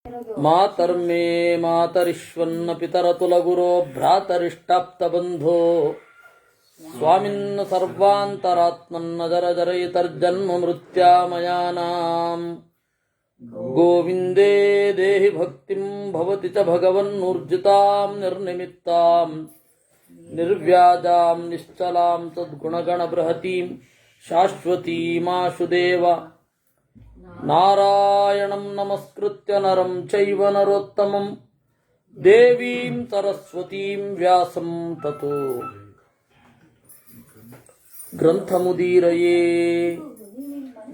ಮಾತರ್ಮೇ ಮಾತರಿಶ್ವನ್ನ ಪಿತರತುಲಗುರೋ ಭ್ರಾತರಿಷ್ಟಾಪ್ತಬಂಧೋ ಸ್ವಾಮಿನ್ನ ಸರ್ವಾಂತರಾತ್ಮನ್ನ ಜರಜರಯಿತರ್ಜನ್ಮ ಮೃತ್ಯಾಮಯಾನಾಂ ಗೋವಿಂದೇ ದೇಹಿ ಭಕ್ತಿಂ ಭವತಿ ಚ ಭಗವನ್ನೂರ್ಜಿತಾಂ ನಿರ್ನಿಮಿತ್ತಾಂ ನಿರ್ವ್ಯಾಜಾಂ ನಿಶ್ಚಲಾಂ ತದ್ಗುಣಗಣಬೃಹತೀಂ ಶಾಶ್ವತೀಮಾಶುದೇವ ನಾರಾಯಣಂ ನಮಸ್ಕೃತ್ಯ ನರಂ ಚೈವ ನರೋತ್ತಮಂ ದೇವೀಂ ಸರಸ್ವತೀಂ ವ್ಯಾಸಂ ತತೋ ಗ್ರಂಥಮುದೀರಯೇ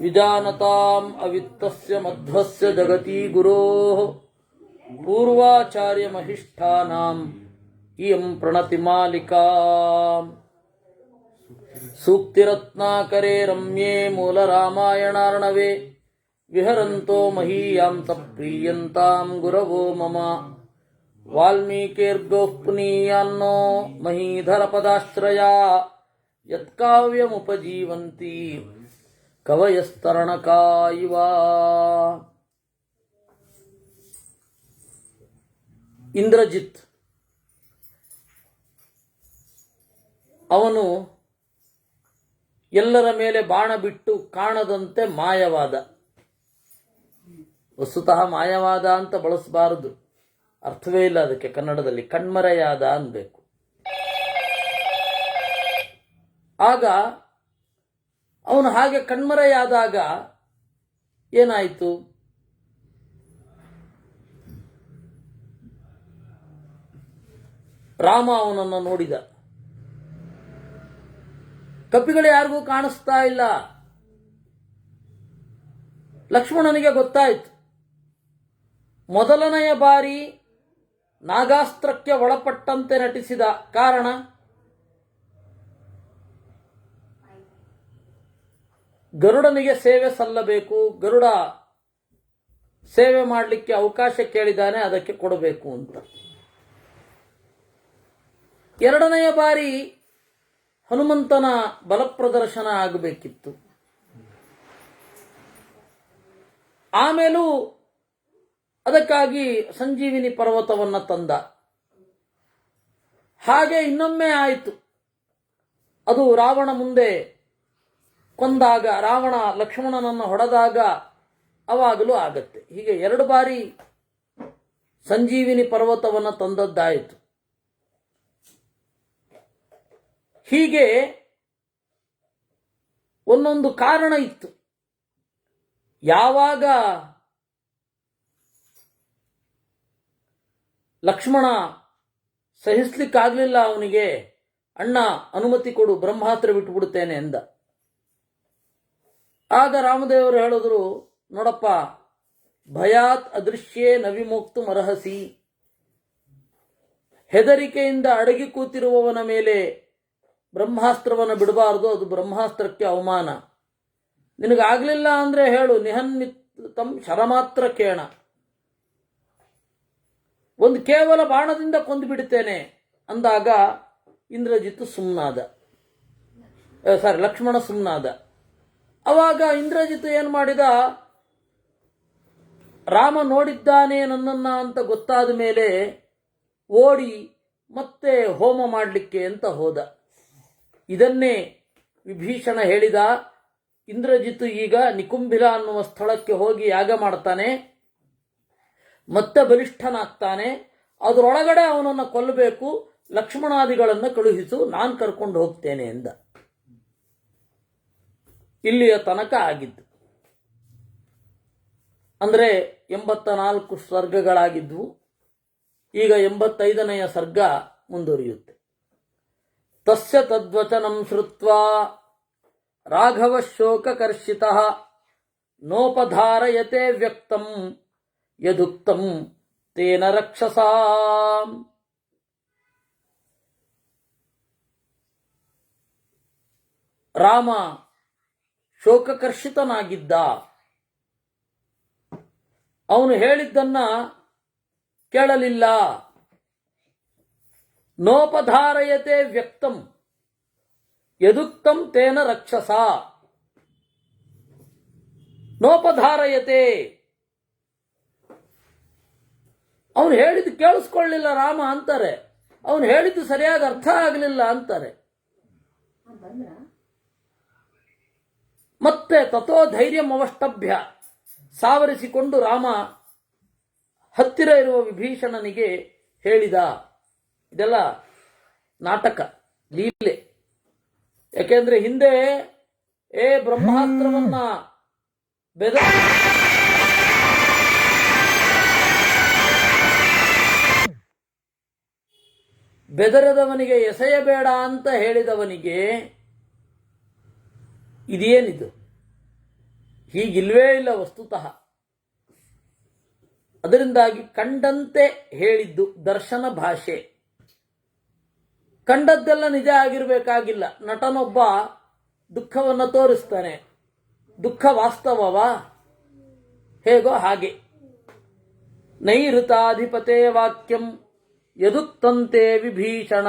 ವಿಜಾನತಾಂ ಅವಿತ್ತಸ್ಯ ಮಧ್ವಸ್ಯ ಜಗತಿ ಗುರೋಃ ಪೂರ್ವಾಚಾರ್ಯಮಹಿಷ್ಠಾನಾಂ ಇಯಂ ಪ್ರಣತಿಮಾಲಿಕಾ ಸೂಕ್ತಿರತ್ನಾಕರೇ ರಮ್ಯೇ ಮೂಲರಾಮಾಯಣಾರ್ಣವೇ ವಿಹರಂತೋ ಮಹೀಯಾಂಸ ಪ್ರೀಯಂತಾಂ ಗುರವೋ ಮಮ ವಾಲ್ಮೀಕಿರ್ಗೋಃ ಪುನೀಯಾನ್ನೋ ಮಹೀಧರಪದಾಶ್ರಯಾ ಯತ್ಕಾವ್ಯಮುಪಜೀವಂತಿ ಕವಯಸ್ತರಣಕಾ ಇವ. ಇಂದ್ರಜಿತ್ ಅವನು ಎಲ್ಲರ ಮೇಲೆ ಬಾಣ ಬಿಟ್ಟು ಕಾಣದಂತೆ ಮಾಯವಾದ. ವಸ್ತುತಃ ಮಾಯವಾದ ಅಂತ ಬಳಸಬಾರದು, ಅರ್ಥವೇ ಇಲ್ಲ ಅದಕ್ಕೆ ಕನ್ನಡದಲ್ಲಿ. ಕಣ್ಮರೆಯಾದ ಅನ್ಬೇಕು. ಆಗ ಅವನು ಹಾಗೆ ಕಣ್ಮರೆಯಾದಾಗ ಏನಾಯಿತು? ರಾಮ ಅವನನ್ನು ನೋಡಿದ. ಕಪಿಗಳು ಯಾರಿಗೂ ಕಾಣಿಸ್ತಾ ಇಲ್ಲ. ಲಕ್ಷ್ಮಣನಿಗೆ ಗೊತ್ತಾಯಿತು. ಮೊದಲನೆಯ ಬಾರಿ ನಾಗಾಸ್ತ್ರಕ್ಕೆ ಒಳಪಟ್ಟಂತೆ ನಟಿಸಿದ ಕಾರಣ ಗರುಡನಿಗೆ ಸೇವೆ ಸಲ್ಲಬೇಕು, ಗರುಡ ಸೇವೆ ಮಾಡಲಿಕ್ಕೆ ಅವಕಾಶ ಕೇಳಿದ್ದಾನೆ, ಅದಕ್ಕೆ ಕೊಡಬೇಕು ಅಂತ. ಎರಡನೆಯ ಬಾರಿ ಹನುಮಂತನ ಬಲಪ್ರದರ್ಶನ ಆಗಬೇಕಿತ್ತು. ಆಮೇಲೂ ಅದಕ್ಕಾಗಿ ಸಂಜೀವಿನಿ ಪರ್ವತವನ್ನು ತಂದ. ಹಾಗೆ ಇನ್ನೊಮ್ಮೆ ಆಯಿತು. ಅದು ರಾವಣ ಮುಂದೆ ಕೊಂದಾಗ, ರಾವಣ ಲಕ್ಷ್ಮಣನನ್ನು ಹೊಡೆದಾಗ ಅವಾಗಲೂ ಆಗತ್ತೆ. ಹೀಗೆ ಎರಡು ಬಾರಿ ಸಂಜೀವಿನಿ ಪರ್ವತವನ್ನು ತಂದದ್ದಾಯಿತು. ಹೀಗೆ ಒಂದೊಂದು ಕಾರಣ ಇತ್ತು. ಯಾವಾಗ ಲಕ್ಷ್ಮಣ ಸಹಿಸ್ಲಿಕ್ಕಾಗಲಿಲ್ಲ ಅವನಿಗೆ, ಅಣ್ಣ ಅನುಮತಿ ಕೊಡು, ಬ್ರಹ್ಮಾಸ್ತ್ರ ಬಿಟ್ಟುಬಿಡುತ್ತೇನೆ ಎಂದ. ಆಗ ರಾಮದೇವರು ಹೇಳಿದ್ರು, ನೋಡಪ್ಪ, ಭಯಾತ್ ಅದೃಶ್ಯೇ ನವಿಮೋಕ್ತು ಮರಹಸಿ. ಹೆದರಿಕೆಯಿಂದ ಅಡಗಿ ಕೂತಿರುವವನ ಮೇಲೆ ಬ್ರಹ್ಮಾಸ್ತ್ರವನ್ನು ಬಿಡಬಾರದು, ಅದು ಬ್ರಹ್ಮಾಸ್ತ್ರಕ್ಕೆ ಅವಮಾನ. ನಿನಗಾಗಲಿಲ್ಲ ಅಂದರೆ ಹೇಳು, ನಿಹನ್ಮಿತಂ ಶರಮಾತ್ರ ಕೇಣ, ಒಂದು ಕೇವಲ ಬಾಣದಿಂದ ಕೊಂದು ಬಿಡುತ್ತೇನೆ ಅಂದಾಗ ಇಂದ್ರಜಿತ್ ಸುಮ್ಮನಾದ. ಲಕ್ಷ್ಮಣ ಸುಮ್ಮನಾದ. ಅವಾಗ ಇಂದ್ರಜಿತ್ ಏನು ಮಾಡಿದ? ರಾಮ ನೋಡಿದ್ದಾನೆ ನನ್ನನ್ನ ಅಂತ ಗೊತ್ತಾದ ಮೇಲೆ ಓಡಿ ಮತ್ತೆ ಹೋಮ ಮಾಡಲಿಕ್ಕೆ ಅಂತ ಹೋದ. ಇದನ್ನೇ ವಿಭೀಷಣ ಹೇಳಿದ. ಇಂದ್ರಜಿತ್ ಈಗ ನಿಕುಂಭಿಲ ಅನ್ನುವ ಸ್ಥಳಕ್ಕೆ ಹೋಗಿ ಯಾಗ ಮಾಡ್ತಾನೆ, ಮತ್ತೆ ಬಲಿಷ್ಠನಾಗ್ತಾನೆ. ಅದರೊಳಗಡೆ ಅವನನ್ನು ಕೊಲ್ಲಬೇಕು, ಲಕ್ಷ್ಮಣಾದಿಗಳನ್ನು ಕಳುಹಿಸು, ನಾನು ಕರ್ಕೊಂಡು ಹೋಗ್ತೇನೆ ಎಂದ. ಇಲ್ಲಿಯ ತನಕ ಆಗಿದ್ದು. ಅಂದರೆ 84 ಸರ್ಗಗಳಾಗಿದ್ವು. ಈಗ 85ನೆಯ ಸರ್ಗ ಮುಂದುವರಿಯುತ್ತೆ. ತಸ್ಯ ತದ್ವಚನಂ ಶ್ರುತ್ವಾ ರಾಘವ ಶೋಕಕರ್ಷಿತಃ ನೋಪಧಾರಯತೆ ವ್ಯಕ್ತಂ ಯದುಕ್ತಂ ತೇನ ರಕ್ಷಸಾ. ರಾಮ ಶೋಕಕರ್ಷಿತನಾಗಿದ್ದ. ಅವನು ಹೇಳಿದ್ದನ್ನ ಕೇಳಲಿಲ್ಲ. ನೋಪಧಾರಯತೆ ವ್ಯಕ್ತಂ ಯದುಕ್ತಂ ತೇನ ರಕ್ಷಸ. ನೋಪಧಾರಯತೆ, ಅವನು ಹೇಳಿದ್ದು ಕೇಳಿಸ್ಕೊಳ್ಳಿಲ್ಲ ರಾಮ ಅಂತಾರೆ, ಅವನು ಹೇಳಿದ್ದು ಸರಿಯಾಗಿ ಅರ್ಥ ಆಗಲಿಲ್ಲ ಅಂತಾರೆ. ಮತ್ತೆ ತಥೋ ಧೈರ್ಯಮವಷ್ಟಭ್ಯ, ಸಾವರಿಸಿಕೊಂಡು ರಾಮ ಹತ್ತಿರ ಇರುವ ವಿಭೀಷಣನಿಗೆ ಹೇಳಿದ. ಇದೆಲ್ಲ ನಾಟಕ, ಲೀಲೆ. ಯಾಕೆಂದ್ರೆ ಹಿಂದೆ ಬ್ರಹ್ಮಾಸ್ತ್ರವನ್ನ ಬೆದರದವನಿಗೆ ಎಸೆಯಬೇಡ ಅಂತ ಹೇಳಿದವನಿಗೆ ಇದೇನಿದು? ಹೀಗಿಲ್ವೇ ಇಲ್ಲ ವಸ್ತುತಃ. ಅದರಿಂದಾಗಿ ಕಂಡಂತೆ ಹೇಳಿದ್ದು ದರ್ಶನ ಭಾಷೆ. ಕಂಡದ್ದೆಲ್ಲ ನಿಜ ಆಗಿರಬೇಕಾಗಿಲ್ಲ. ನಟನೊಬ್ಬ ದುಃಖವನ್ನು ತೋರಿಸ್ತಾನೆ, ದುಃಖ ವಾಸ್ತವವಾ? ಹೇಗೋ ಹಾಗೆ. ನೈಋತಾಧಿಪತೆ ವಾಕ್ಯಂ ಯದುಕ್ತಂತೆ ವಿಭೀಷಣ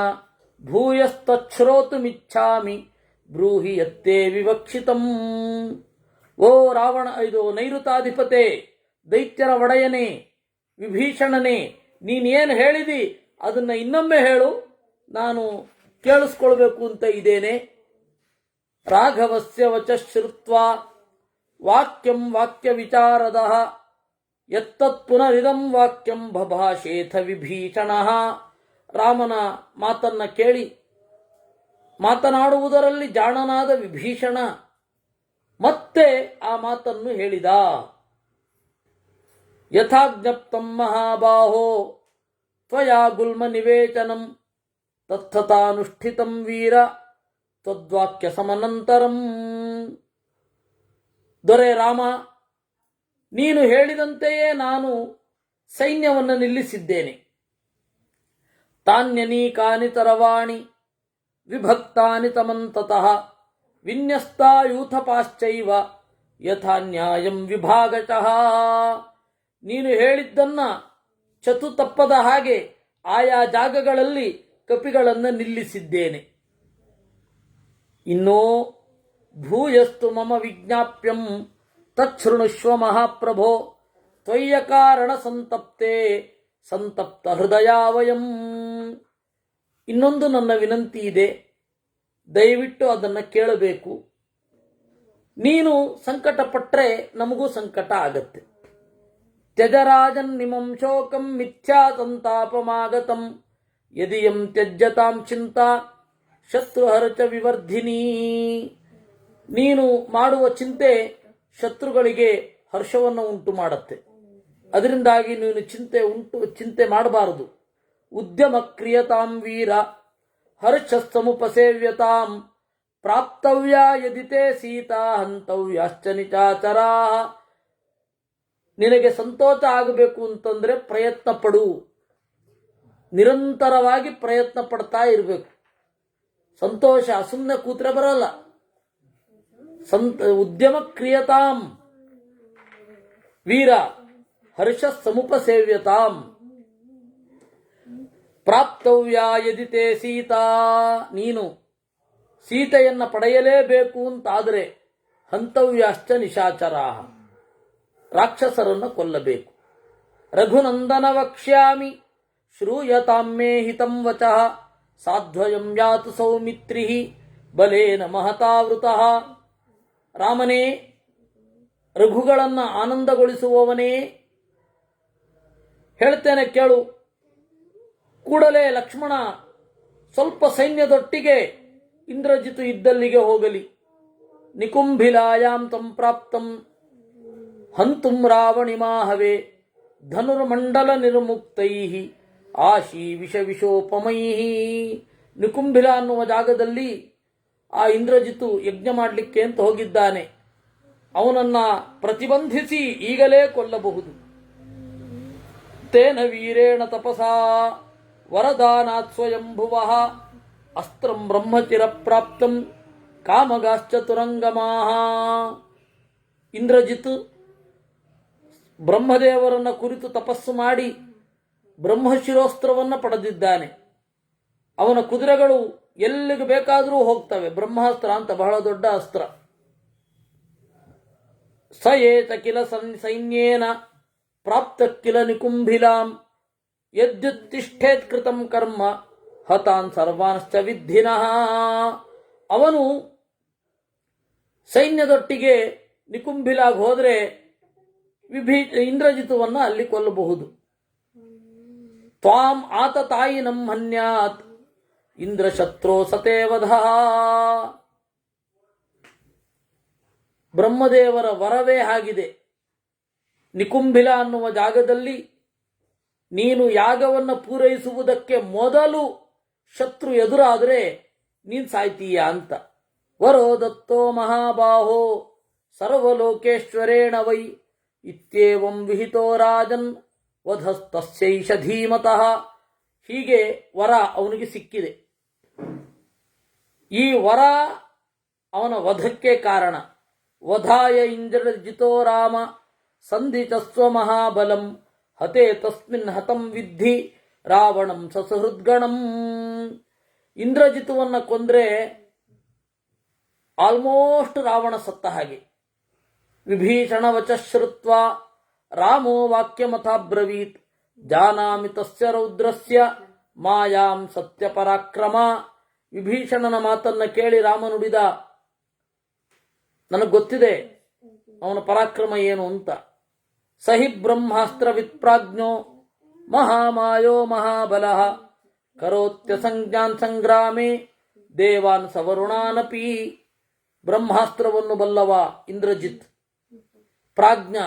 ಭೂಯಸ್ತಚ್ಛ್ರೋತುಮಿಚ್ಛಾಮಿ ಬ್ರೂಹಿ ಯತ್ತೇ ವಿವಕ್ಷಿತಂ. ಓ ರಾವಣ, ಇದು ನೈಋತಾಧಿಪತೆ, ದೈತ್ಯರ ಒಡೆಯನೇ, ವಿಭೀಷಣನೇ, ನೀನೇನು ಹೇಳಿದಿ ಅದನ್ನ ಇನ್ನೊಮ್ಮೆ ಹೇಳು, ನಾನು ಕೇಳಿಸ್ಕೊಳ್ಬೇಕು ಅಂತ ಇದ್ದೇನೆ. ರಾಘವಸ್ಯ ವಚ ಶ್ರುತ್ವಾ ವಾಕ್ಯಂ ವಾಕ್ಯ ವಿಚಾರದ ಯತ್ತತ್ ಪುನರಿದಂ ವಾಕ್ಯಂ ಬಭಾಷೇಥ ವಿಭೀಷಣ. ರಾಮನ ಮಾತನ್ನ ಕೇಳಿ ಮಾತನಾಡುವುದರಲ್ಲಿ ಜಾಣನಾದ ವಿಭೀಷಣ ಮತ್ತೆ ಆ ಮಾತನ್ನು ಹೇಳಿದ. ಯಥಾಜ್ಞಪ್ತಂ ಮಹಾಬಾಹೋ ತ್ವಯಾ ಗುಲ್ಮ ನಿವೇಚನಂ ತತ್ಥತಾನುಷ್ಠಿತಂ ವೀರ ತ್ವದ್ವಾಕ್ಯ ಸಮನಂತರಂ. ದೊರೆ ರಾಮ, ನೀನು ಹೇಳಿದಂತೆಯೇ ನಾನು ಸೈನ್ಯವನ್ನು ನಿಲ್ಲಿಸಿದ್ದೇನೆ. ತಾನ್ಯನೀಕಾನಿ ತರವಾಣಿ ವಿಭಕ್ತಾನಿ ತಮಂತತಃ ವಿನ್ಯಸ್ತಾಯೂಥಪಾಶ್ಚೈವ ಯಥಾ ನ್ಯಾಯಂ ವಿಭಾಗತಃ. ನೀನು ಹೇಳಿದ್ದನ್ನ ಚತು ತಪ್ಪದ ಹಾಗೆ ಆಯಾ ಜಾಗಗಳಲ್ಲಿ ಕಪಿಗಳನ್ನು ನಿಲ್ಲಿಸಿದ್ದೇನೆ. ಇನ್ನೋ ಭೂಯಸ್ತು ಮಮ ವಿಜ್ಞಾಪ್ಯಂ ತಚ್ಛೃಣುಷ್ವ ಮಹಾಪ್ರಭೋ ತ್ವಯ್ಯ ಕಾರಣ ಸಂತಪ್ತೆ ಸಂತಪ್ತ ಹೃದಯಾವಯಂ. ಇನ್ನೊಂದು ನನ್ನ ವಿನಂತಿ ಇದೆ, ದಯವಿಟ್ಟು ಅದನ್ನು ಕೇಳಬೇಕು. ನೀನು ಸಂಕಟಪಟ್ಟರೆ ನಮಗೂ ಸಂಕಟ ಆಗತ್ತೆ. ತ್ಯಜರಾಜನ್ ನಿಮಂ ಶೋಕಂ ಮಿಥ್ಯಾ ಸಂತಾಪಮಾಗತಂ ಯದಿಯಂ ತ್ಯಜ್ಯತಾಂ ಚಿಂತಾ ಶತ್ರುಹರಚ ವಿವರ್ಧಿನಿ. ನೀನು ಮಾಡುವ ಚಿಂತೆ ಶತ್ರುಗಳಿಗೆ ಹರ್ಷವನ್ನು ಉಂಟು ಮಾಡುತ್ತೆ. ಅದರಿಂದಾಗಿ ನೀನು ಚಿಂತೆ ಮಾಡಬಾರದು. ಉದ್ಯಮ ಕ್ರಿಯತಾಂ ವೀರ ಹರ್ಷ ಸಮುಪಸೇವ್ಯತಾಂ ಪ್ರಾಪ್ತವ್ಯ ಯದಿತೆ ಸೀತಾ ಹಂತವ್ಯಾಶ್ಚ ನಿಚಾಚರಾ. ನಿನಗೆ ಸಂತೋಷ ಆಗಬೇಕು ಅಂತಂದ್ರೆ ಪ್ರಯತ್ನ ಪಡು, ನಿರಂತರವಾಗಿ ಪ್ರಯತ್ನ ಪಡ್ತಾ ಇರಬೇಕು. ಸಂತೋಷ ಸುಮ್ಮನೆ ಕೂತ್ರೆ ಬರಲ್ಲ. ಉದ್ಯಮ ಕ್ರಿಯತಾಂ ವೀರ ಹರ್ಷ ಸಮುಪಸೇವ್ಯತಾಂ ಪ್ರಾಪ್ತವ್ಯ ಯದಿತೆ ಸೀತಾ. ನೀನು ಸೀತೆಯನ್ನ ಪಡೆಯಲೇಬೇಕು ಅಂತಾದರೆ ಹಂತವ್ಯಾಶ್ಚ ನಿಶಾಚರಾ, ರಾಕ್ಷಸರನ್ನು ಕೊಲ್ಲಬೇಕು. ರಘುನಂದನ ವಕ್ಷ್ಯಾಮಿ ಶ್ರೂಯತಾಂ ಮೇ ಹಿತಂ ವಚಃ ಸಾಧ್ವಯಂ ಯಾತು ಸೌಮಿತ್ರಿ ಬಲೇನ ಮಹತಾವೃತಃ. ರಾಮನೇ, ರಘುಗಳನ್ನು ಆನಂದಗೊಳಿಸುವವನೇ, ಹೇಳ್ತೇನೆ ಕೇಳು. ಕೂಡಲೇ ಲಕ್ಷ್ಮಣ ಸ್ವಲ್ಪ ಸೈನ್ಯದೊಟ್ಟಿಗೆ ಇಂದ್ರಜಿತು ಇದ್ದಲ್ಲಿಗೆ ಹೋಗಲಿ. ನಿಕುಂಭಿಲಾಯಾಂ ತಂ ಪ್ರಾಪ್ತಂ ಹಂತುಂ ರಾವಣಿಮಾಹವೇ ಧನುರ್ಮಂಡಲ ನಿರ್ಮುಕ್ತೈ ಆಶೀ ವಿಷೋಪಮೈ. ನಿಕುಂಭಿಲ ಅನ್ನುವ ಜಾಗದಲ್ಲಿ ಆ ಇಂದ್ರಜಿತು ಯಜ್ಞ ಮಾಡಲಿಕ್ಕೆ ಅಂತ ಹೋಗಿದ್ದಾನೆ. ಅವನನ್ನ ಪ್ರತಿಬಂಧಿಸಿ ಈಗಲೇ ಕೊಲ್ಲಬಹುದು. ತೇನ ವೀರೇಣ ತಪಸಾ ವರದಾನಾತ್ ಸ್ವಯಂಭುವಃ ಅಸ್ತ್ರಂ ಬ್ರಹ್ಮಚಿರ ಪ್ರಾಪ್ತಂ ಕಾಮಗಾಶ್ಚತುರಂಗಮಾಹ. ಇಂದ್ರಜಿತು ಬ್ರಹ್ಮದೇವರನ್ನ ಕುರಿತು ತಪಸ್ಸು ಮಾಡಿ ಬ್ರಹ್ಮಶಿರೋಸ್ತ್ರವನ್ನು ಪಡೆದಿದ್ದಾನೆ. ಅವನ ಕುದುರೆಗಳು ಎಲ್ಲಿಗೆ ಬೇಕಾದರೂ ಹೋಗ್ತವೆ. ಬ್ರಹ್ಮಾಸ್ತ್ರ ಅಂತ ಬಹಳ ದೊಡ್ಡ ಅಸ್ತ್ರ. ಸ ಏತ ಕಿಲ ಸೈನ್ಯೇನ ಪ್ರಾಪ್ತ ಕಿಲ ನಿಕುಂಭಿಲಾಂ ಯದ್ಯುತ್ತಿಷ್ಠೇತ್ ಕೃತಂ ಕರ್ಮ ಹತಾನ್ ಸರ್ವಾಂಶ್ಚ ವಿದ್ಧಿನಃ. ಅವನು ಸೈನ್ಯದೊಟ್ಟಿಗೆ ನಿಕುಂಭಿಲಾಗಿ ಹೋದರೆ ಇಂದ್ರಜಿತುವನ್ನು ಅಲ್ಲಿ ಕೊಲ್ಲಬಹುದು. ತ್ವಾಂ ಆತತಾಯಿನಂ ಹನ್ಯಾತ್ ಇಂದ್ರಶತ್ರೋ ಸತೇವಧ. ಬ್ರಹ್ಮದೇವರ ವರವೇ ಆಗಿದೆ. ನಿಕುಂಭಿಲ ಅನ್ನುವ ಜಾಗದಲ್ಲಿ ನೀನು ಯಾಗವನ್ನು ಪೂರೈಸುವುದಕ್ಕೆ ಮೊದಲು ಶತ್ರು ಎದುರಾದರೆ ನೀನು ಸಾಯ್ತೀಯ ಅಂತ. ವರೋ ದತ್ತೋ ಮಹಾಬಾಹೋ ಸರ್ವಲೋಕೇಶ್ವರೇಣ ವೈ ಇತ್ಯೇವಂ ವಿಹಿತೋ ರಾಜನ್ ವಧಸ್ತಸ್ಯೈಷ ಧೀಮತಃ. ಹೀಗೆ ವರ ಅವನಿಗೆ ಸಿಕ್ಕಿದೆ. ಈ ವರ ಅವನ ವಧಕ್ಕೆ ಕಾರಣ. ವಧಾಯ ಇಂದ್ರಜಿತೋ ರಾಮ ಸಂಧಿಚಸ್ವ ಮಹಾಬಲಂ ಹತೆ ತಸ್ಮಿನ್ ಹತಂ ವಿದ್ಧಿ ರಾವಣಂ ಸಸುಹೃದ್ಗಣಂ. ಇಂದ್ರಜಿತುವನ್ನು ಕೊಂದ್ರೆ ಆಲ್ಮೋಸ್ಟ್ ರಾವಣ ಸತ್ತ ಹಾಗೆ. ವಿಭೀಷಣ ವಚ ಶ್ರುತ್ವ ರಾಮೋ ವಾಕ್ಯಮಥಾಬ್ರವೀತ್ ಜಾನಾಮಿ ತಸ್ಯ ರೌದ್ರಸ್ಯ ಮಾಯಾಂ ಸತ್ಯ ಪರಾಕ್ರಮ. ವಿಭೀಷಣನ ಮಾತನ್ನ ಕೇಳಿ ರಾಮ ನುಡಿದ, ನನಗೆ ಗೊತ್ತಿದೆ ಅವನ ಪರಾಕ್ರಮ ಏನು ಅಂತ. ಸಹಿ ಬ್ರಹ್ಮಾಸ್ತ್ರ ವಿತ್ಪ್ರಾಜ್ಞೋ ಮಹಾಮಾಯೋ ಮಹಾಬಲಃ ಕರೋತ್ಯ ಸಂಜ್ಞಾನ್ ಸಂಗ್ರಾಮೇ ದೇವಾನ್ ಸವರುಣಾನಪಿ. ಬ್ರಹ್ಮಾಸ್ತ್ರವನ್ನು ಬಲ್ಲವ ಇಂದ್ರಜಿತ್, ಪ್ರಾಜ್ಞ,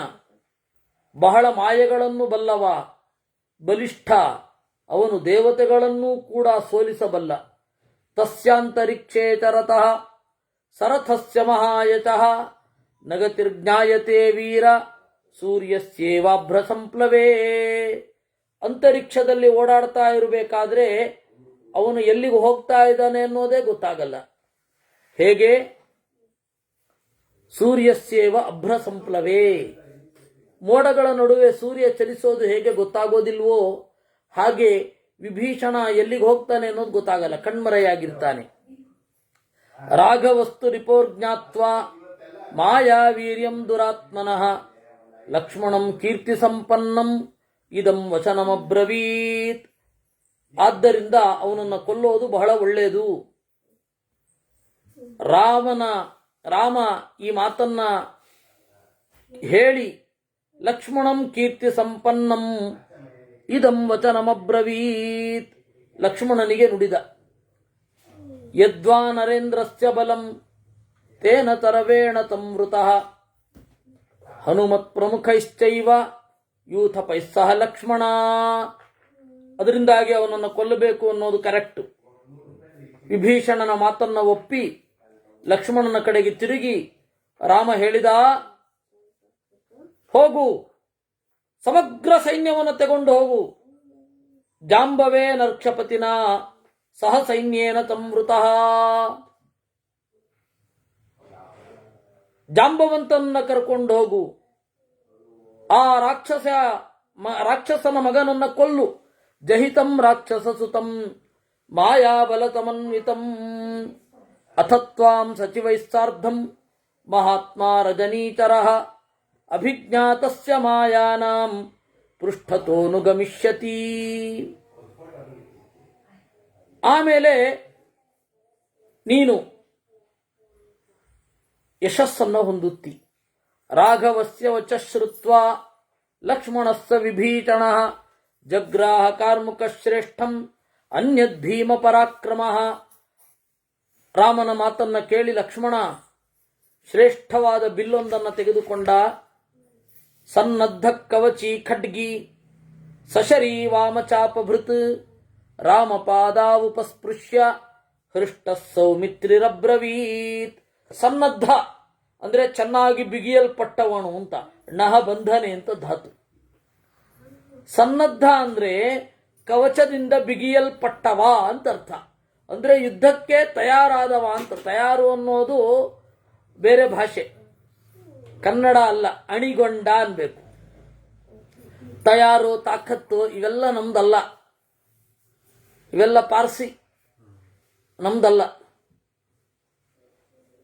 ಬಹಳ ಮಾಯೆಗಳನ್ನು ಬಲ್ಲವ, ಬಲಿಷ್ಠ, ಅವನು ದೇವತೆಗಳನ್ನೂ ಕೂಡ ಸೋಲಿಸಬಲ್ಲ. ತಸ್ಯಾಂತರಿಕ್ಷೇ ಚರತಃ ಸರಥಸ್ಯ ಮಹಾಯಚಃ ನಗತಿರ್ಜ್ಞಾಯತೆ ವೀರ ಸೂರ್ಯಸ್ಯೇವಾಭ್ರ ಸಂಪ್ಲವೇ. ಅಂತರಿಕ್ಷದಲ್ಲಿ ಓಡಾಡ್ತಾ ಇರಬೇಕಾದ್ರೆ ಅವನು ಎಲ್ಲಿಗೆ ಹೋಗ್ತಾ ಇದ್ದಾನೆ ಅನ್ನೋದೇ ಗೊತ್ತಾಗಲ್ಲ. ಹೇಗೆ? ಸೂರ್ಯಸ್ಯೇವ ಅಭ್ರ ಸಂಪ್ಲವೇ. ಮೋಡಗಳ ನಡುವೆ ಸೂರ್ಯ ಚಲಿಸೋದು ಹೇಗೆ ಗೊತ್ತಾಗೋದಿಲ್ವೋ ಹಾಗೆ ವಿಭೀಷಣ ಎಲ್ಲಿಗೆ ಹೋಗ್ತಾನೆ ಅನ್ನೋದು ಗೊತ್ತಾಗಲ್ಲ, ಕಣ್ಮರೆಯಾಗಿರ್ತಾನೆ. ರಾಘವಸ್ತು ರಿಪೋರ್ಜ್ಞಾತ್ವ ಮಾಯಾವೀರ್ಯಂ ದುರಾತ್ಮನಃ ಲಕ್ಷ್ಮಣಂ ಕೀರ್ತಿ ಸಂಪನ್ನಂ ಇದಂ ವಚನಮಬ್ರವೀತ್. ಆದ್ದರಿಂದ ಅವನನ್ನು ಕೊಲ್ಲೋದು ಬಹಳ ಒಳ್ಳೆಯದು. ರಾಮ ಈ ಮಾತನ್ನ ಹೇಳಿ ಲಕ್ಷ್ಮಣಂ ಕೀರ್ತಿ ಸಂಪನ್ನಂ ಇದಂ ವಚನಮಬ್ರವೀತ್ ಲಕ್ಷ್ಮಣನಿಗೆ ನುಡಿದ. ಯದ್ವಾ ನರೇಂದ್ರಸ್ಯ ಬಲಂ ತೇನ ತರವೇಣ ಸಂವೃತಃ ಹನುಮತ್ ಪ್ರಮುಖೈಶ್ಚೈವ ಯೂಥಪೈಃ ಸಹ ಲಕ್ಷ್ಮಣ. ಅದರಿಂದಾಗಿ ಅವನನ್ನು ಕೊಲ್ಲಬೇಕು ಅನ್ನೋದು ಕರೆಕ್ಟ್. ವಿಭೀಷಣನ ಮಾತನ್ನ ಒಪ್ಪಿ ಲಕ್ಷ್ಮಣನ ಕಡೆಗೆ ತಿರುಗಿ ರಾಮ ಹೇಳಿದ, ಹೋಗು, ಸಮಗ್ರ ಸೈನ್ಯವನ್ನು ತೆಗೊಂಡು ಹೋಗು. ಜಾಂಬವೇ ನರ್ಕ್ಷಪತಿನ ಸಹ ಸೈನ್ಯೇನ ಸಂವೃತಃ. ಜಾಂಬವಂತನನ್ನ ಕರ್ಕೊಂಡು ಹೋಗು, ಆ ರಾಕ್ಷಸನ ಮಗನನ್ನ ಕೊಲ್ಲು. ಜಹಿತಂ ರಾಕ್ಷಸ ಸುತಂ ಮಾಯಾಬಲತಮನ್ವಿತಂ ಅಥತ್ವಾಂ ಸಚಿವೈಸ್ಸಾರ್ಧಂ ಮಹಾತ್ಮ ರಜನೀಚರಃ ಅಭಿಜ್ಞಾತಸ್ಯ ಮಾಯಾನಾಂ ಪೃಷ್ಠತೋನುಗಮಿಷ್ಯತಿ. ಆಮೇಲೆ ನೀನು ಯಶಸ್ಸನ್ನು ಹೊಂದುತ್ತಿ. ರಾಘವಸ್ಯ ವಚ ಶ್ರುತ್ವ ಲಕ್ಷ್ಮಣಸ್ಯ ವಿಭೀಷಣಃ ಜಗ್ರಾಹ ಕಾರ್ಮುಕ ಶ್ರೇಷ್ಠಂ ಅನ್ಯದ್ ಭೀಮ ಪರಾಕ್ರಮಃ. ರಾಮನ ಮಾತನ್ನ ಕೇಳಿ ಲಕ್ಷ್ಮಣ ಶ್ರೇಷ್ಠವಾದ ಬಿಲ್ಲೊಂದನ್ನು ತೆಗೆದುಕೊಂಡ. ಸನ್ನದ್ಧ ಕವಚಿ ಖಡ್ಗಿ ಸಶರೀ ವಾಮಚಾಪಭೃತ್ ರಾಮಪಾದಾವುಪಸ್ಪೃಶ್ಯ ಹೃಷ್ಟ ಸೌಮಿತ್ರಿರಬ್ರವೀತ್. ಸನ್ನದ್ಧ ಅಂದ್ರೆ ಚೆನ್ನಾಗಿ ಬಿಗಿಯಲ್ಪಟ್ಟವನು ಅಂತ, ನಹ ಬಂಧನೆ ಅಂತ ಧಾತು. ಸನ್ನದ್ಧ ಅಂದ್ರೆ ಕವಚದಿಂದ ಬಿಗಿಯಲ್ಪಟ್ಟವ ಅಂತ ಅರ್ಥ. ಅಂದ್ರೆ ಯುದ್ಧಕ್ಕೆ ತಯಾರಾದವ ಅಂತ. ತಯಾರು ಅನ್ನೋದು ಬೇರೆ ಭಾಷೆ, ಕನ್ನಡ ಅಲ್ಲ, ಅಣಿಗೊಂಡ ಅನ್ಬೇಕು. ತಯಾರು, ತಾಕತ್ತು ಇವೆಲ್ಲ ನಮ್ದಲ್ಲ, ಇವೆಲ್ಲ ಪಾರ್ಸಿ, ನಮ್ದಲ್ಲ.